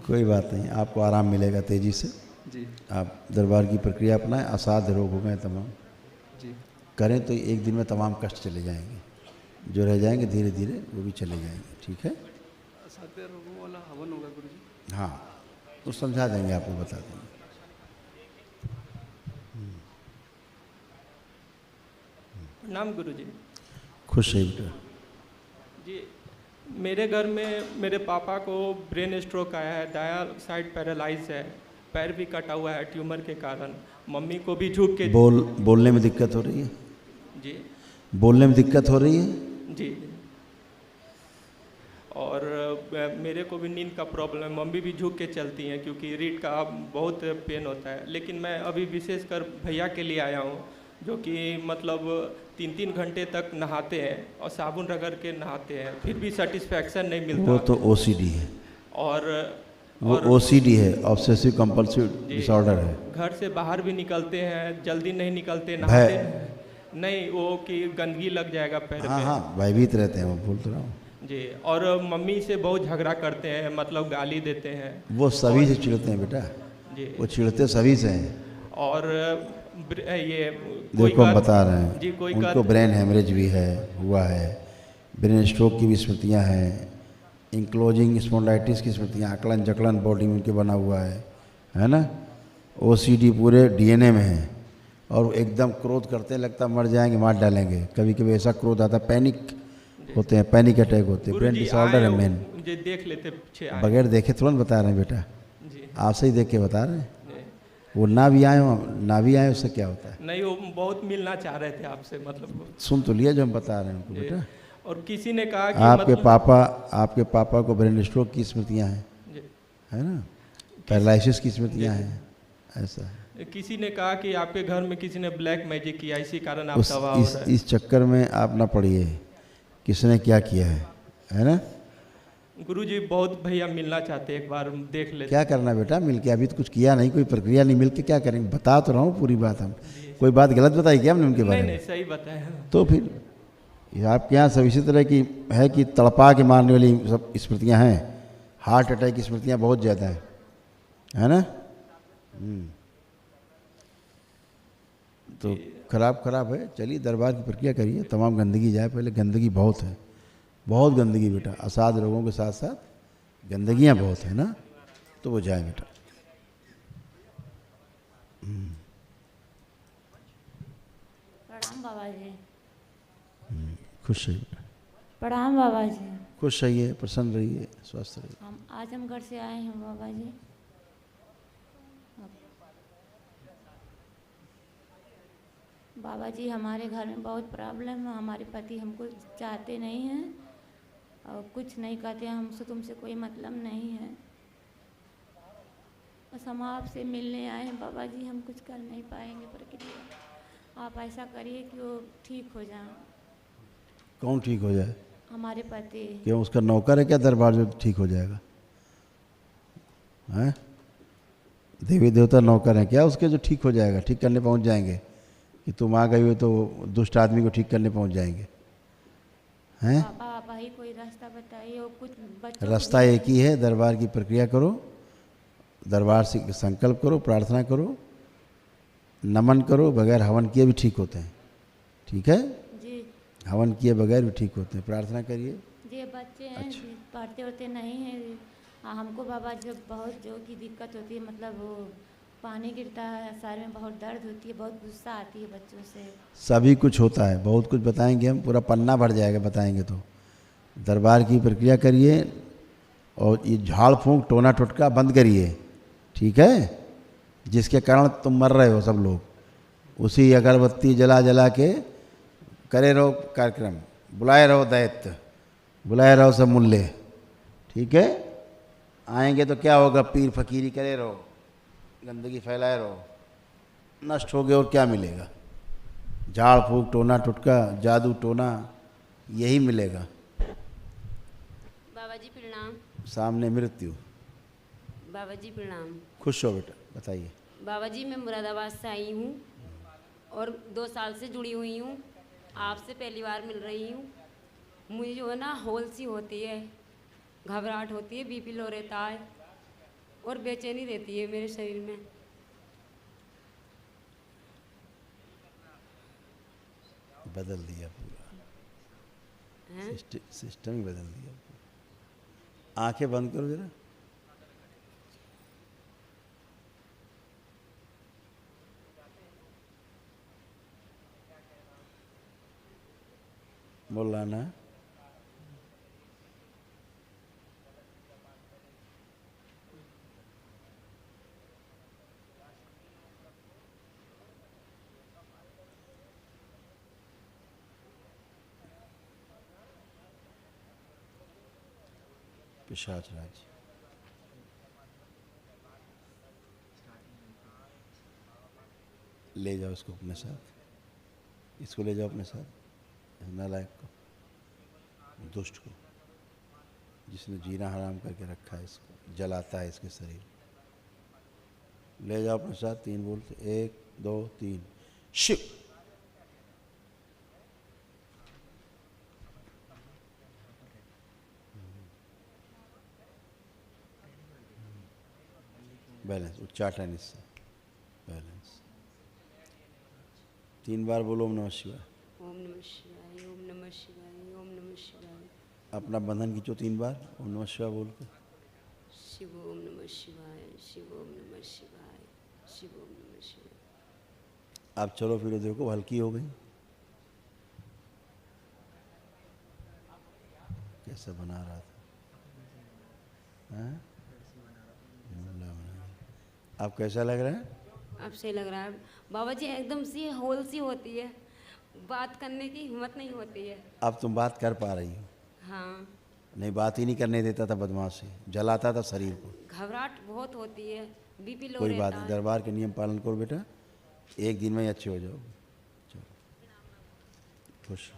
कोई बात नहीं, आपको आराम मिलेगा तेजी से। जी, आप दरबार की प्रक्रिया अपनाएं, असाध्य रोग हो गए तमाम, जी, करें तो एक दिन में तमाम कष्ट चले जाएंगे, जो रह जाएंगे धीरे धीरे वो भी चले जाएंगे, ठीक है। असाध्य रोगों वाला हवन होगा गुरुजी? हाँ, तो समझा देंगे, आपको बता देंगे। नाम गुरुजी। खुश है बेटा। जी, मेरे घर में मेरे पापा को ब्रेन स्ट्रोक आया है, दायां साइड पैरालाइज है, पैर भी कटा हुआ है ट्यूमर के कारण। मम्मी को भी झुक के बोलने में दिक्कत हो रही है? जी, बोलने में दिक्कत हो रही है? जी, और मेरे को भी नींद का प्रॉब्लम है, मम्मी भी झुक के चलती हैं क्योंकि रीढ़ का बहुत पेन होता है। लेकिन मैं अभी विशेषकर भैया के लिए आया हूँ, जो कि मतलब 3-3 घंटे तक नहाते हैं और साबुन रगड़ के नहाते हैं, फिर भी सेटिस्फैक्शन नहीं मिलता। वो तो ओसीडी है, और ओसीडी है, ऑब्सेसिव कंपल्सिव डिसऑर्डर है। घर से बाहर भी निकलते हैं, जल्दी नहीं निकलते, नहाते नहीं, वो कि गंदगी लग जाएगा पैर हाँ पे। हाँ, भयभीत रहते हैं, वो बोल तो रहा हूँ जी, और मम्मी से बहुत झगड़ा करते हैं, मतलब गाली देते हैं। वो सभी से चिढ़ते हैं बेटा जी, वो चिढ़ते सभी से हैं। और ये देखो हम बता रहे हैं जी, कोई उनको ब्रेन हेमरेज भी है, हुआ है, ब्रेन स्ट्रोक की भी स्मृतियाँ हैं, इंक्लोजिंग स्पॉन्डिलाइटिस की स्मृतियाँ, अकड़न जकड़न बॉडी में उनके बना हुआ है ना। ओसीडी पूरे डीएनए में है, और एकदम क्रोध करते हैं, लगता मर जाएंगे, मार डालेंगे। कभी कभी ऐसा क्रोध आता, पैनिक होते हैं, पैनिक अटैक होते हैं, ब्रेन डिसऑर्डर है मेन। मुझे देख लेते पीछे आए। बगैर देखे तुरंत बता रहे हैं बेटा, आपसे ही देख के बता रहे हैं। वो ना भी आए उससे क्या होता है? नहीं, वो बहुत मिलना चाह रहे थे आपसे, मतलब सुन तो लिया जो हम बता रहे हैं उनको बेटा। और किसी ने कहा कि आपके पापा को ब्रेन स्ट्रोक की स्मृतियाँ हैं, है ना, पैरालिसिस की स्मृतियाँ हैं, ऐसा है। किसी ने कहा कि आपके घर में किसी ने ब्लैक मैजिक किया, इसी कारण आप दवा हो रहा है। इस चक्कर में आप ना पड़िए, किसने क्या किया है ना। गुरुजी बहुत भैया मिलना चाहते, एक बार देख लेते। क्या करना बेटा मिल के? अभी तो कुछ किया नहीं, कोई प्रक्रिया नहीं, मिल के क्या करेंगे? बता तो रहा हूँ पूरी बात। हम कोई बात गलत बताई क्या हमने उनके बारे में? नहीं, सही बताया। तो फिर आपके यहाँ सब इसी तरह की है कि तड़पा के मारने वाली सब स्मृतियाँ हैं, हार्ट अटैक की स्मृतियाँ बहुत ज़्यादा है ना। तो खराब है। चलिए दरबार की प्रक्रिया करिए, तमाम गंदगी जाए। पहले गंदगी बहुत है, बहुत गंदगी बेटा, असाध्य रोगों के साथ साथ गंदगियाँ बहुत है ना, तो वो जाए बेटा। प्रणाम बाबा जी। खुश रहिए बेटा। प्रणाम बाबा जी। खुश रहिए, प्रसन्न रहिए, स्वस्थ रहिए। हम घर से आए हैं बाबा जी। बाबा जी हमारे घर में बहुत प्रॉब्लम है, हमारे पति हमको चाहते नहीं हैं और कुछ नहीं कहते हैं, हमसे तुमसे कोई मतलब नहीं है, बस हम आपसे मिलने आए हैं बाबा जी। हम कुछ कर नहीं पाएंगे प्रक्रिया, आप ऐसा करिए कि वो ठीक हो जाए। कौन ठीक हो जाए? हमारे पति। क्यों उसका नौकर है क्या दरबार जो ठीक हो जाएगा? हैं? देवी देवता नौकर हैं क्या उसके जो ठीक हो जाएगा, ठीक करने पहुंच जाएंगे? कि तुम आ गई हो तो दुष्ट आदमी को ठीक करने पहुंच जाएंगे? हैं? पापा ही कोई रास्ता बताइए, और कुछ बच्चों को रास्ता एक ही है, दरबार की प्रक्रिया करो, दरबार से संकल्प करो, प्रार्थना करो, नमन करो। बगैर हवन किए भी ठीक होते हैं, ठीक है? जी हवन किए बगैर भी ठीक होते हैं। प्रार्थना करिए। जी बच्चे हैं अच्छा। जी, पढ़ते उढ़ते नहीं हैं। हमको बाबा जो बहुत जो की दिक्कत होती है, मतलब वो पानी गिरता है, सर में बहुत दर्द होती है, बहुत गुस्सा आती है बच्चों से। सभी कुछ होता है, बहुत कुछ बताएंगे हम, पूरा पन्ना भर जाएगा बताएंगे तो। दरबार की प्रक्रिया करिए और ये झाड़ फूंक टोना टोटका बंद करिए, ठीक है? जिसके कारण तुम मर रहे हो सब लोग, उसी अगरबत्ती जला जला के करे रहो कार्यक्रम, बुलाए रहो दैत्य, बुलाए रहो सब मुल्ले, ठीक है? आएंगे तो क्या होगा, पीर फकीरी करे रहो, गंदगी फैलाए रहो, नष्ट हो गए और क्या मिलेगा? झाड़ फूक टोना टुटका जादू टोना यही मिलेगा। बाबा जी प्रणाम। सामने मृत्यु। बाबा जी प्रणाम। खुश हो बेटा, बताइए। बाबा जी मैं मुरादाबाद से आई हूँ और 2 साल से जुड़ी हुई हूँ, आपसे पहली बार मिल रही हूँ। मुझे जो है ना होल सी होती है, घबराहट होती है, बीपी लो रहता है और बेचैनी रहती है मेरे शरीर में। बदल दिया पूरा, सिस्टम ही बदल दिया। आंखें बंद करो जरा। मौलाना पिशाच राज, ले जाओ इसको अपने साथ, इसको ले जाओ अपने साथ, नालायक को, दुष्ट को, जिसने जीना हराम करके रखा है, इसको जलाता है इसके शरीर। ले जाओ अपने साथ। 3 बोलते, 1 2 3 शिव। बैलेंस उच्चाटन, इससे बैलेंस। 3 बार बोलो ओम नमः शिवाय। ओम नमः शिवाय, ओम नमः शिवाय, ओम नमः शिवाय। अपना बंधन खींचो 3 बार ओम नमः शिवाय बोल के। शिव ओम नमः शिवाय, शिव ओम नमः शिवाय, शिव ओम नमः शिवाय। आप चलो फिर देखो हल्की हो गई, कैसा बना रहा था, हैं? आप कैसा लग रहा है? अब सही लग रहा है बाबा जी, एकदम सी होल सी होती है, बात करने की हिम्मत नहीं होती है। अब तुम बात कर पा रही हो? हाँ। नहीं, बात ही नहीं करने देता था बदमाश, जलाता था शरीर को। घबराहट बहुत होती है, बीपी लो कोई रहता बात नहीं, दरबार के नियम पालन करो बेटा, एक दिन में ही अच्छे हो जाओगे। चलो खुश।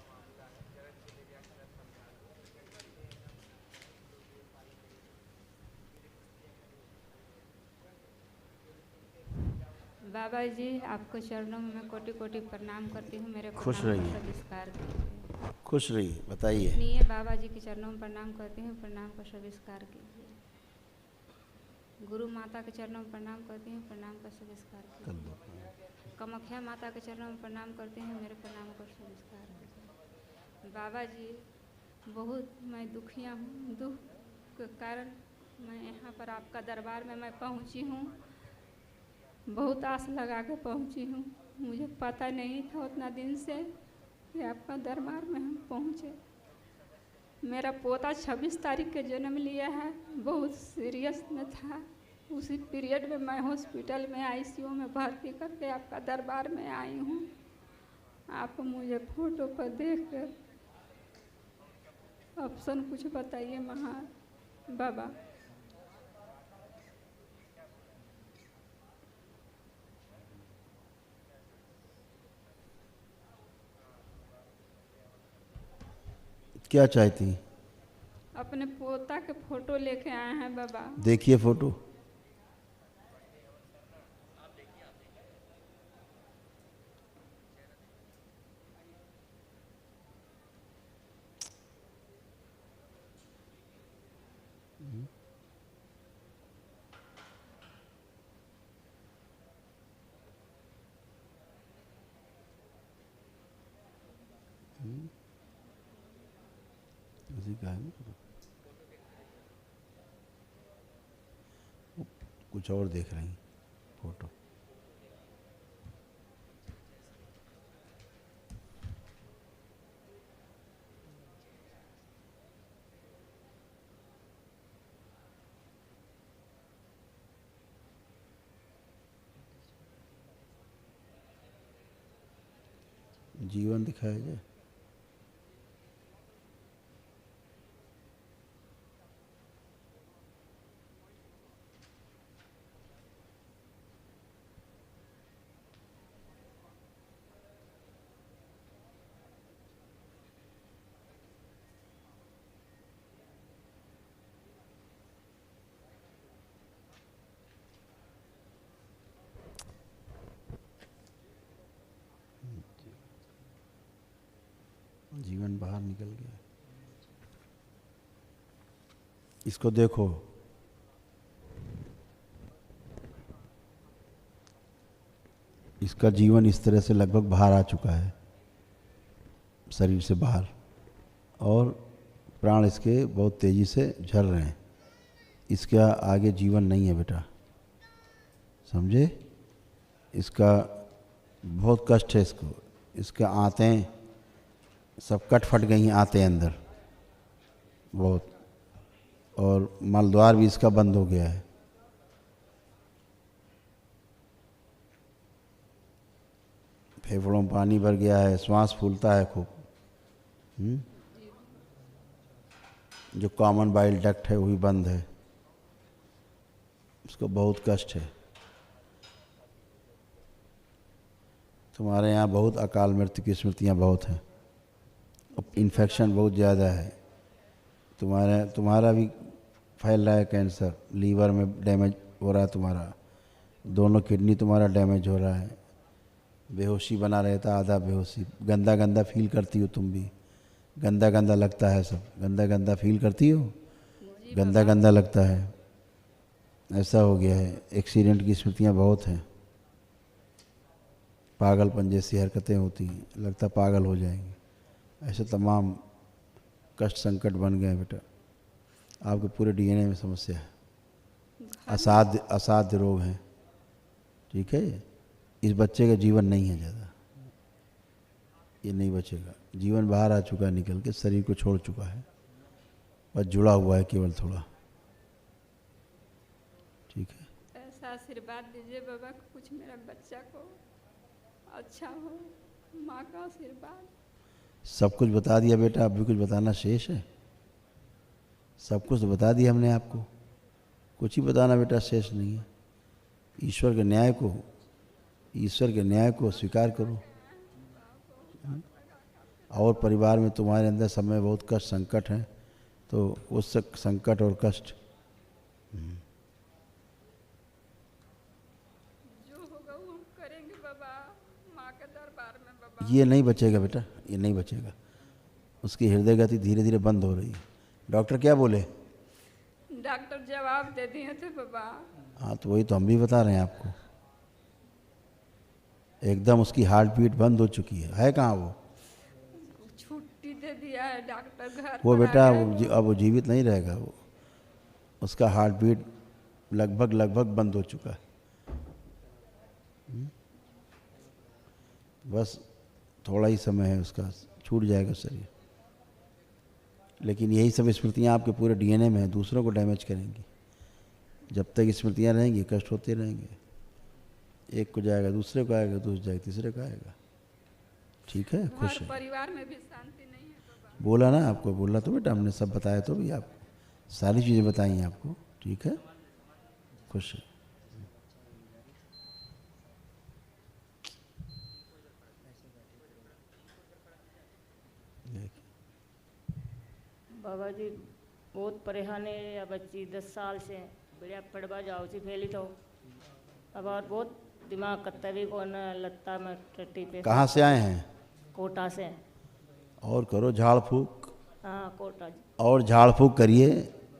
बाबा जी आपको चरणों में मैं कोटि कोटि प्रणाम करती हूँ। मेरे खुश रहिए, खुश रहिए। बताइए। नहीं, बाबा जी के चरणों में प्रणाम करती हूँ, प्रणाम का स्वीकार कीजिए। गुरु माता के चरणों में प्रणाम करती हूँ, प्रणाम का स्वीकार कीजिए। कामाख्या माता के चरणों में प्रणाम करती हूँ, मेरे प्रणाम को स्वीकार कीजिए। बाबा जी बहुत मैं दुखिया हूँ, दुख के कारण मैं यहाँ पर आपका दरबार में मैं पहुँची हूँ, बहुत आस लगा के पहुँची हूँ। मुझे पता नहीं था उतना दिन से कि आपका दरबार में हम पहुँचे। मेरा पोता 26 तारीख के जन्म लिया है, बहुत सीरियस में था। उसी पीरियड में मैं हॉस्पिटल में आईसीयू में भर्ती करके आपका दरबार में आई हूँ। आप मुझे फोटो पर देख कर ऑप्शन कुछ बताइए महान बाबा। क्या चाहती? अपने पोता के फोटो लेके आए हैं बाबा। देखिए फोटो। उसी का है ना, कुछ और देख रही फोटो। जीवन दिखाया जाए। जीवन बाहर निकल गया। इसको देखो, इसका जीवन इस तरह से लगभग बाहर आ चुका है, शरीर से बाहर, और प्राण इसके बहुत तेजी से झर रहे हैं। इसका आगे जीवन नहीं है बेटा, समझे? इसका बहुत कष्ट है इसको। इसका आंतें सब कट फट गई हैं, आते अंदर बहुत, और मलद्वार भी इसका बंद हो गया है। फेफड़ों में पानी भर गया है, श्वास फूलता है खूब। जो कॉमन बाइल डक्ट है वही बंद है, उसको बहुत कष्ट है। तुम्हारे यहाँ बहुत अकाल मृत्यु की स्मृतियाँ बहुत हैं, इन्फेक्शन बहुत ज़्यादा है। तुम्हारा भी फैल रहा है कैंसर, लीवर में डैमेज हो रहा है तुम्हारा, दोनों किडनी तुम्हारा डैमेज हो रहा है, बेहोशी बना रहता, आधा बेहोशी, गंदा गंदा फील करती हो तुम भी, गंदा गंदा लगता है सब, गंदा गंदा फील करती हो, गंदा गंदा लगता है, ऐसा हो गया है। एक्सीडेंट की स्मृतियाँ बहुत हैं, पागलपन जैसी हरकतें होती हैं, लगता पागल हो जाएंगे, ऐसे तमाम कष्ट संकट बन गए बेटा। आपके पूरे डीएनए में समस्या है, असाध्य रोग हैं, ठीक है? इस बच्चे का जीवन नहीं है ज़्यादा, ये नहीं बचेगा। जीवन बाहर आ चुका है, निकल के शरीर को छोड़ चुका है, बस जुड़ा हुआ है केवल थोड़ा, ठीक है? ऐसा आशीर्वाद दीजिए बाबा, कुछ मेरा बच्चा को अच्छा हो, माँ का आशीर्वाद। सब कुछ बता दिया बेटा, अब भी कुछ बताना शेष है? सब कुछ तो बता दिया हमने आपको, कुछ ही बताना बेटा शेष नहीं है। ईश्वर के न्याय को स्वीकार करो। और परिवार में तुम्हारे अंदर समय बहुत कष्ट संकट है, तो उस संकट और कष्ट जो होगा वो हम करेंगे बाबा, माँ के दरबार में बाबा। ये नहीं बचेगा बेटा, ये नहीं बचेगा। उसकी हृदय गति धीरे धीरे बंद हो रही है। डॉक्टर क्या बोले? डॉक्टर जवाब दे दिए थे बाबा। हाँ, तो वही तो हम भी बता रहे हैं आपको, एकदम उसकी हार्ट बीट बंद हो चुकी है कहाँ वो? छुट्टी दे दिया है डॉक्टर, घर वो पर बेटा आ गए। अब वो जीवित नहीं रहेगा, वो उसका हार्ट बीट लगभग बंद हो चुका है। बस थोड़ा ही समय है उसका, छूट जाएगा शरीर। लेकिन यही सब स्मृतियाँ आपके पूरे डीएनए में है, दूसरों को डैमेज करेंगी। जब तक स्मृतियाँ रहेंगी कष्ट होते रहेंगे, एक को जाएगा दूसरे को आएगा, दूसरे जाएगा तीसरे को आएगा, ठीक है? खुश है? परिवार में भी शांति नहीं है बाबा। बोला ना आपको, बोला तो बेटा हमने, सब बताया तो भी आपको, सारी चीज़ें बताई हैं आपको, ठीक है? खुश है? बाबा जी बहुत परेशान है, या बच्ची 10 साल से बढ़िया पढ़वा जाओ सी फैली तो अब और बहुत दिमाग कत्ता भी कौन लत्ता में टट्टी पे। कहाँ से आए हैं? कोटा से। और करो झाड़ फूक। हाँ कोटा जी। और झाड़ फूक करिए।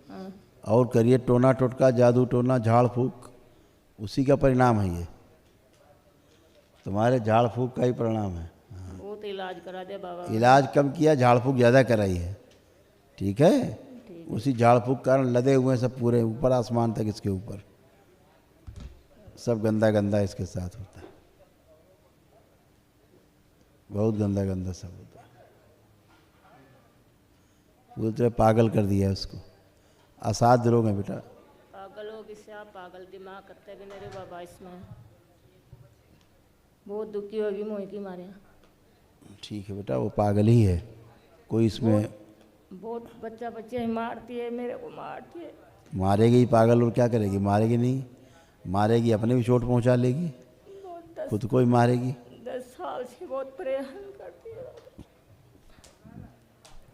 हाँ। और करिए टोना टोटका, जादू टोना, झाड़ फूक, उसी का परिणाम है ये, तुम्हारे झाड़ फूक का ही परिणाम है। बहुत इलाज करा दिया बाबा। इलाज कम किया, झाड़ फूक ज़्यादा कराई है, ठीक है। उसी झाड़ फूक कारण लदे हुए हैं सब पूरे ऊपर आसमान तक, इसके ऊपर सब गंदा गंदा इसके साथ होता है, बहुत गंदा गंदा सब होता है। पूरी तरह पागल कर दिया है उसको। असाध्य रोग है बेटा। पागल हो किससे आप? पागल दिमाग करते भी नहीं रे बाबा, इसमें बहुत दुखी होगी मोह की मारे। ठीक है बेटा, वो पागल ही है, कोई इसमें बहुत बच्चा बच्चे मारती है, मेरे को मारती है। मारेगी ही पागल, और क्या करेगी? मारेगी नहीं, मारेगी अपने भी चोट पहुंचा लेगी, खुद को ही मारेगी। 10 साल से बहुत परेशान करती है।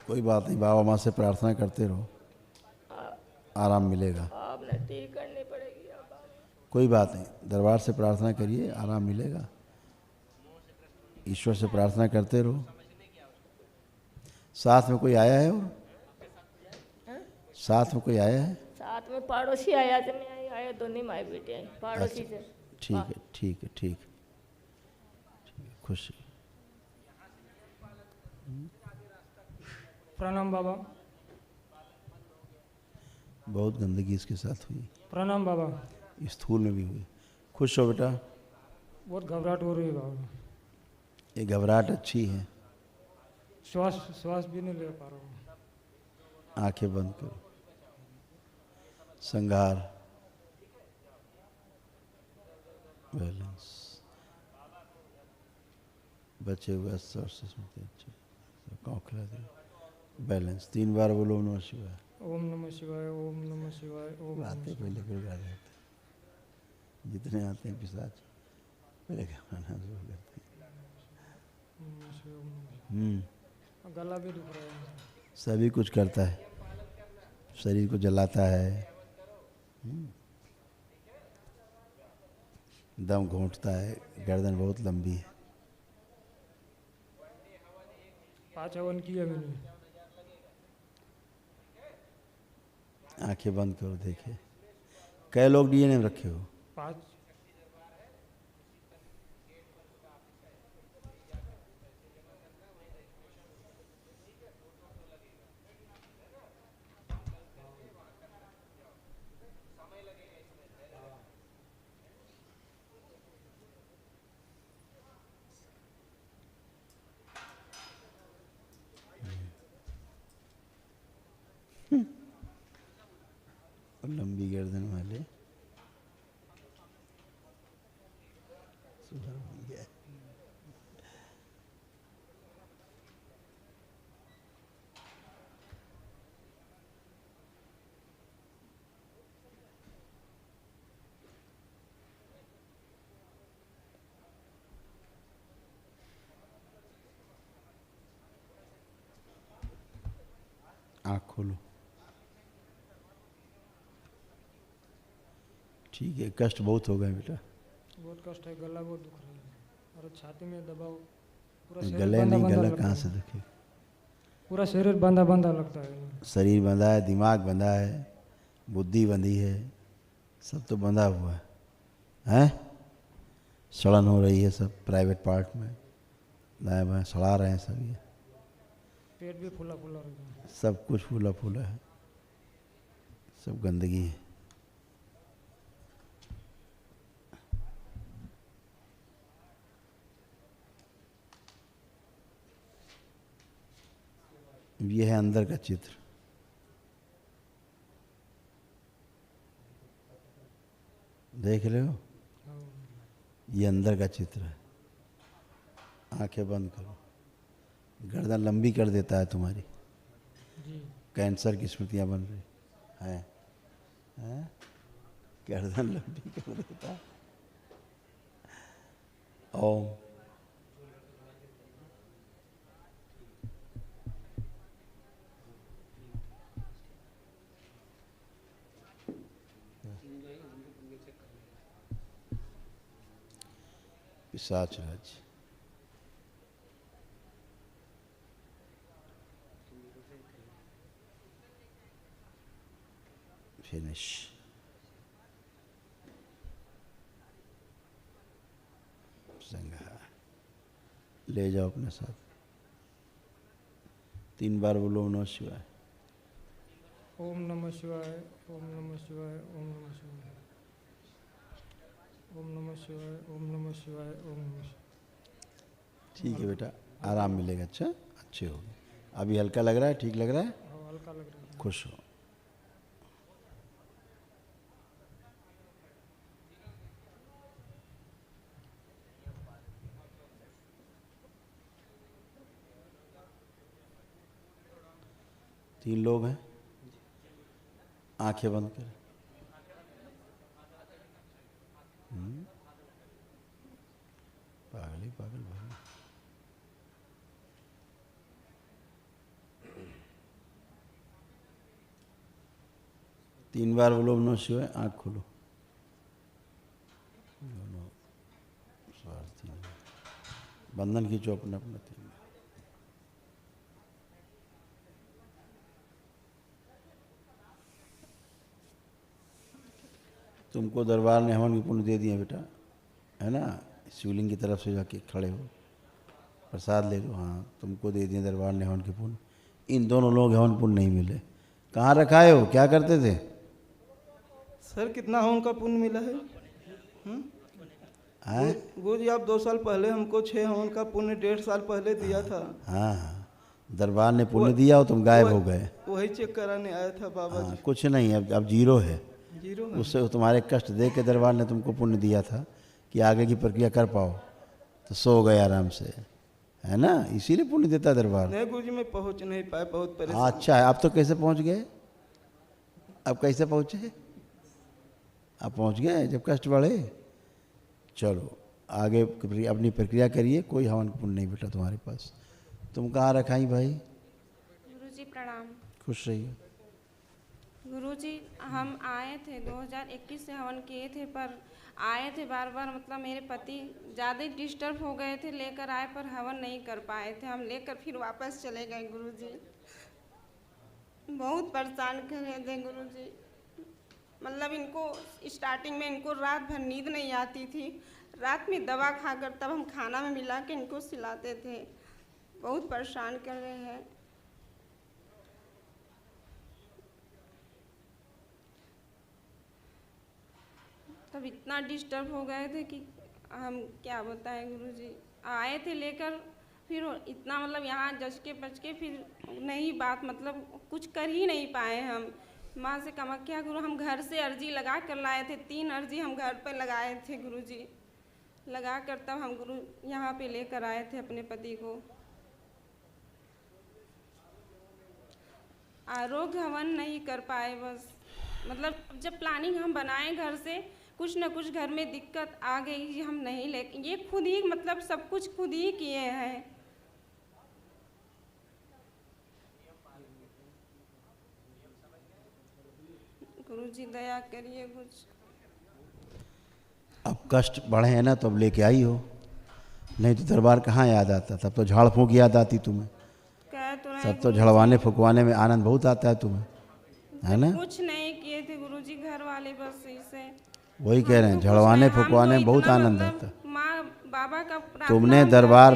कोई बात नहीं, बाबा माँ से प्रार्थना करते रहो, आराम मिलेगा। आपने ठीक करनी पड़ेगी अब। कोई बात नहीं, दरबार से प्रार्थना करिए, आराम मिलेगा। ईश्वर से प्रार्थना करते रहो। साथ में कोई आया है? और साथ में कोई आया है? साथ में पड़ोसी आया थे, मैं आया, दोनों माई बेटे आए पड़ोसी से। ठीक है ठीक है ठीक है, खुश। प्रणाम बाबा। बहुत गंदगी इसके साथ हुई। प्रणाम बाबा। स्थूल में भी हुई। खुश हो बेटा। बहुत घबराहट हो रही है बाबा। ये घबराहट अच्छी है। श्वास भी नहीं ले पा रहा हूँ। आंखें बंद करो। संघार, बैलेंस, बचे हुए सोर्सेस में अच्छे कौखला दे, बैलेंस। 3 बार बोलो ओम नमः शिवाय। ओम नमः शिवाय, ओम नमः शिवाय, ओम। आते पहले फिर गा देते, जितने आते हैं पिशाच पहले गाना शुरू करते हैं। गला भी दुख रहा है। सभी कुछ करता है, शरीर को जलाता है, दम घोंटता है, गर्दन बहुत लंबी है। 5 हवन किया मैंने। आंखें बंद करो, देखे कई लोग डीएनए में रखे हो? 5। लंबी गर्दन वाले आँख खोलो। ठीक है, कष्ट बहुत हो गए बेटा। बहुत कष्ट है, गला बहुत दुख रहा है और छाती में दबाव पूरा। गले नहीं, गला कहाँ से दुखे? पूरा शरीर बंधा बंधा लगता है। शरीर बंधा है, दिमाग बंधा है, बुद्धि बंधी है, सब तो बंधा हुआ है, हैं? सड़न हो रही है सब प्राइवेट पार्ट में, दाएं बाएं सड़ा रहे हैं सब। ये पेट भी फूला फूला रहता है। सब कुछ फूला फूला है, सब गंदगी है। ये है अंदर का चित्र। देख रहे हो? ये अंदर का चित्र है। आंखें बंद करो। गर्दन लंबी कर देता है तुम्हारी। कैंसर की स्मृतियां बन रही हैं, गर्दन लंबी कर देता है। ओम। पिशाच राज। फिनिश। संघार ले जाओ अपने साथ। 3 बार बोलो नमः शिवाय। ओम नमः शिवाय, ओम नमः शिवाय, ओम नमः शिवाय, ओम नमः शिवाय, ओम नमः शिवाय, ओम नमः शिवाय। ठीक है बेटा, आराम मिलेगा। अच्छा, अच्छे हो गए। अभी हल्का लग रहा है? ठीक लग रहा है? हाँ, हल्का लग रहा है। खुश हो। तीन लोग हैं, आंखें बंद कर। पागल ही पागल भाई। तीन बार बोलो ओम नमः शिवाय, आँख खोलो। दोनों स्वार्थी बंधन खींचो अपना अपना। तीन तुमको दरबार ने हवन के पुण्य दे दिए बेटा, है ना। शिवलिंग की तरफ से जाके खड़े हो, प्रसाद ले लो। हाँ, तुमको दे दिए दरबार ने हवन के पुण्य। इन दोनों लोग हवन पुण्य नहीं मिले। कहाँ रखाए हो, क्या करते थे? सर कितना हवन का पुण्य मिला है? गुरु जी आप 2 साल पहले हमको 6 हवन का पुण्य 1.5 साल पहले दिया था। हाँ, दरबार ने पुण्य दिया हो, तुम गायब हो गए। वही चेक कराने आया था बाबा जी। कुछ नहीं, अब जीरो है। जीरो है। उससे तुम्हारे कष्ट देख के दरबार ने तुमको पुण्य दिया था कि आगे की प्रक्रिया कर पाओ, तो सो गए आराम से, है ना। इसीलिए पुण्य देता है दरबार। नहीं गुरु जी मैं पहुँच नहीं पाया, बहुत परेशान। अच्छा है, अब तो कैसे पहुँच गए? अब कैसे पहुँचे? अब पहुँच गए जब कष्ट बढ़े। चलो आगे अपनी प्रक्रिया करिए। कोई हवन पुण्य नहीं बेटा तुम्हारे पास। तुम कहाँ रखाई भाई? गुरुजी प्रणाम। खुश रहिए। गुरुजी हम आए थे 2021 से हवन किए थे, पर आए थे बार बार, मतलब मेरे पति ज़्यादा ही डिस्टर्ब हो गए थे, लेकर आए पर हवन नहीं कर पाए थे। हम लेकर फिर वापस चले गए गुरुजी। बहुत परेशान कर रहे थे गुरुजी। मतलब इनको स्टार्टिंग में इनको रात भर नींद नहीं आती थी। रात में दवा खाकर तब हम खाना में मिला के इनको सिलाते थे। बहुत परेशान कर रहे हैं। तब इतना डिस्टर्ब हो गए थे कि हम क्या बताएं गुरुजी। आए थे लेकर, फिर इतना मतलब यहाँ जच के बच के फिर नहीं बात, मतलब कुछ कर ही नहीं पाए हम। माँ से कामाख्या गुरु हम घर से अर्जी लगा कर लाए थे। 3 अर्जी हम घर पर लगाए थे गुरुजी। लगा कर तब हम गुरु यहाँ पे लेकर आए थे अपने पति को। आरोग्य हवन नहीं कर पाए बस। मतलब जब प्लानिंग हम बनाए घर से, कुछ न कुछ घर में दिक्कत आ गई, हम नहीं ले, ये खुद ही मतलब सब कुछ खुद ही किए हैं। गुरुजी दया करिए कुछ। अब कष्ट बढ़े हैं ना, तो अब लेके आई हो, नहीं तो दरबार कहाँ याद आता। तब तो झाड़ फूंक याद आती तुम्हें। तब तो झड़वाने फुकवाने में आनंद बहुत आता है तुम्हें, है ना। कुछ नहीं किए थे गुरुजी, घर वाले बस इसे वही कह रहे हैं, झड़वाने फुकवाने में बहुत आनंद आता है। माँ बाबा का तुमने दरबार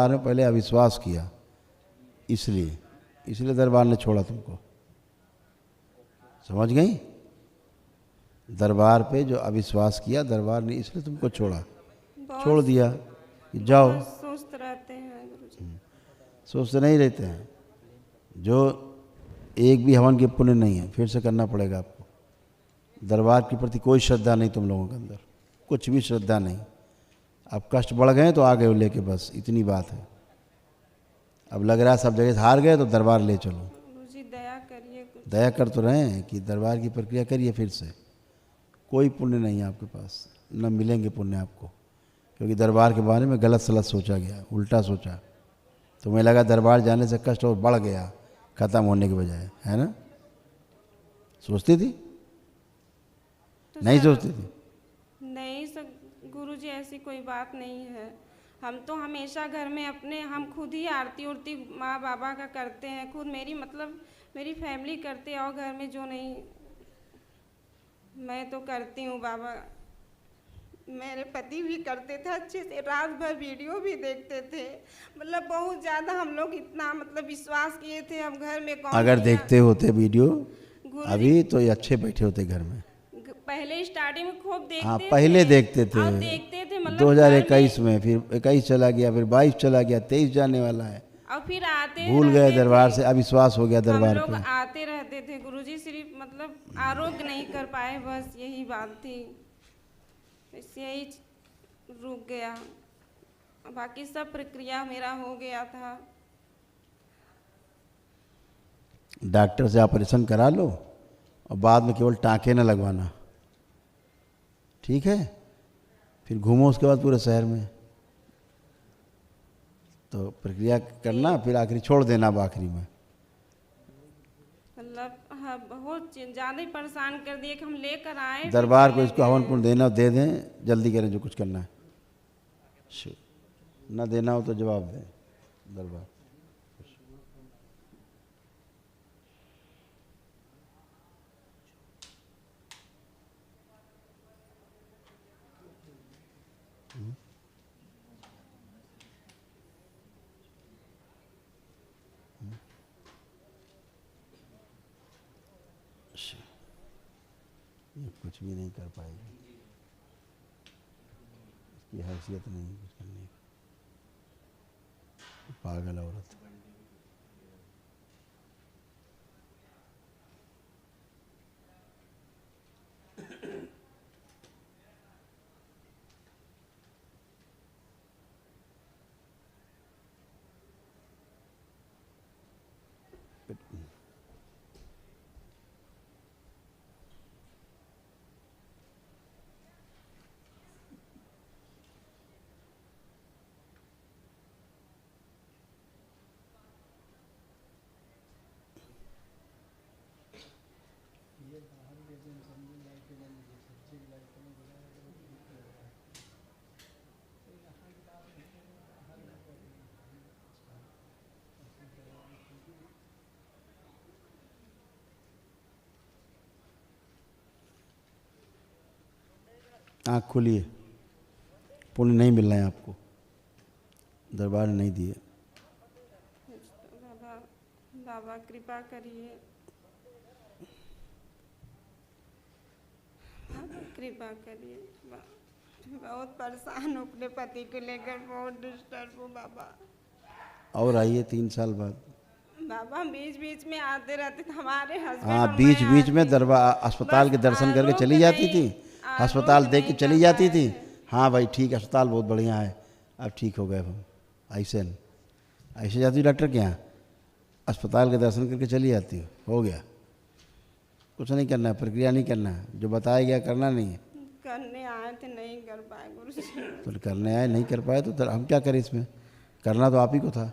में पहले अविश्वास किया, इसलिए दरबार ने छोड़ा तुमको। समझ गई? दरबार पे जो अविश्वास किया दरबार ने, इसलिए तुमको छोड़ा, छोड़ दिया कि जाओ। सोचते रहते हैं गुरुजी। सोचते नहीं रहते हैं। जो एक भी हवन के पुण्य नहीं है, फिर से करना पड़ेगा आपको। दरबार के प्रति कोई श्रद्धा नहीं तुम लोगों के अंदर, कुछ भी श्रद्धा नहीं। अब कष्ट बढ़ गए तो आ गए लेके, बस इतनी बात है। अब लग रहा है सब जगह से हार गए तो दरबार ले चलो। गुरुजी दया करिए कुछ। दया कर तो रहे हैं कि दरबार की प्रक्रिया करिए फिर से। कोई पुण्य नहीं है आपके पास, न मिलेंगे पुण्य आपको, क्योंकि दरबार के बारे में गलत सलत सोचा गया, उल्टा सोचा। तुम्हें लगा दरबार जाने से कष्ट और बढ़ गया ख़त्म होने के बजाय, है ना। सोचती थी? तो नहीं सोचती थी? नहीं सर गुरुजी, ऐसी कोई बात नहीं है। हम तो हमेशा घर में अपने हम खुद ही आरती उरती माँ बाबा का करते हैं खुद। मेरी फैमिली करते हैं, और घर में जो नहीं मैं तो करती हूँ बाबा। मेरे पति भी करते थे अच्छे से, रात भर वीडियो भी देखते थे। मतलब बहुत ज़्यादा हम लोग इतना मतलब विश्वास किए थे। अब घर में कौन अगर देखते होते वीडियो गुरुजी अभी तो ये अच्छे बैठे होते घर में। पहले स्टार्टिंग में खूब देखते हाँ पहले देखते थे, और देखते थे मतलब 2021 में, फिर 21 चला गया, फिर 22 चला गया, 23 जाने वाला है, और फिर आते भूल गए रहते दरबार थे। से, अविश्वास हो गया हम दरबार लोग पे। आते रहते थे गुरुजी, सिर्फ मतलब आरोग्य नहीं कर पाए, बस यही बात थी, इससे यही रुक गया। बाकी सब प्रक्रिया मेरा हो गया था। डॉक्टर से ऑपरेशन करा लो और बाद में केवल टाँके न लगवाना, ठीक है? फिर घूमो उसके बाद पूरे शहर में, तो प्रक्रिया करना, फिर आखिरी छोड़ देना अब आखिरी में। मतलब हाँ बहुत ज़्यादा ही परेशान कर दिए कि हम लेकर आए। दरबार को इसको हवन पुण्य देना दे दें, जल्दी करें जो कुछ करना है। ना देना हो तो जवाब दें दरबार। ये कुछ भी नहीं कर पाएगी, इसकी हैसियत नहीं है कुछ करने की, पागल औरत। आँख खोलिए, पुण्य नहीं मिल रहा है आपको, दरबार ने नहीं दिए। बाबा बाबा कृपा करिए, बाबा कृपा करिए। बहुत परेशान हूँ अपने पति को लेकर, बहुत डिस्टर्ब हूँ बाबा। और आइए 3 साल बाद। बाबा बीच बीच में आते रहते थे हमारे हस्बैंड। हाँ बीच बीच में दरबार अस्पताल के दर्शन करके चली जाती थी, अस्पताल देख के चली जाती थी। हाँ भाई ठीक है, अस्पताल बहुत बढ़िया है, अब ठीक हो गए हम। ऐसे जाती डॉक्टर के यहाँ, अस्पताल के दर्शन करके चली जाती हो गया। कुछ नहीं करना है, प्रक्रिया नहीं करना है, जो बताया गया करना नहीं है। करने आए थे नहीं कर पाए गुरुजी। तो करने आए नहीं कर पाए तो हम क्या करें इसमें, करना तो आप ही को था।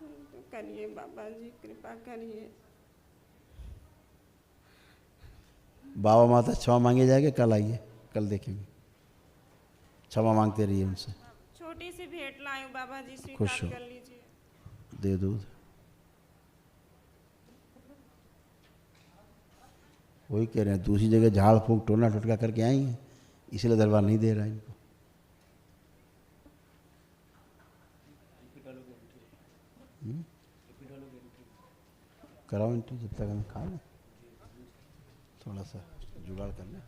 तो करिए बाबा जी कृपा करिए। बाबा माता क्षमा मांगे जाएंगे, कल आइए, कल देखेंगे, क्षमा मांगते रहिए उनसे। छोटी सी भेंट लाऊं बाबा जी, खुश स्वीकार हो, कर लीजिए। दे दूध। वही कह रहे हैं, दूसरी जगह झाड़ फूंक टोना टोटका करके आई हैं, इसलिए दरबार नहीं दे रहा है इनको। कराओ एंट्री, जब तक हमें खा लें, थोड़ा सा जुगाड़ कर लें।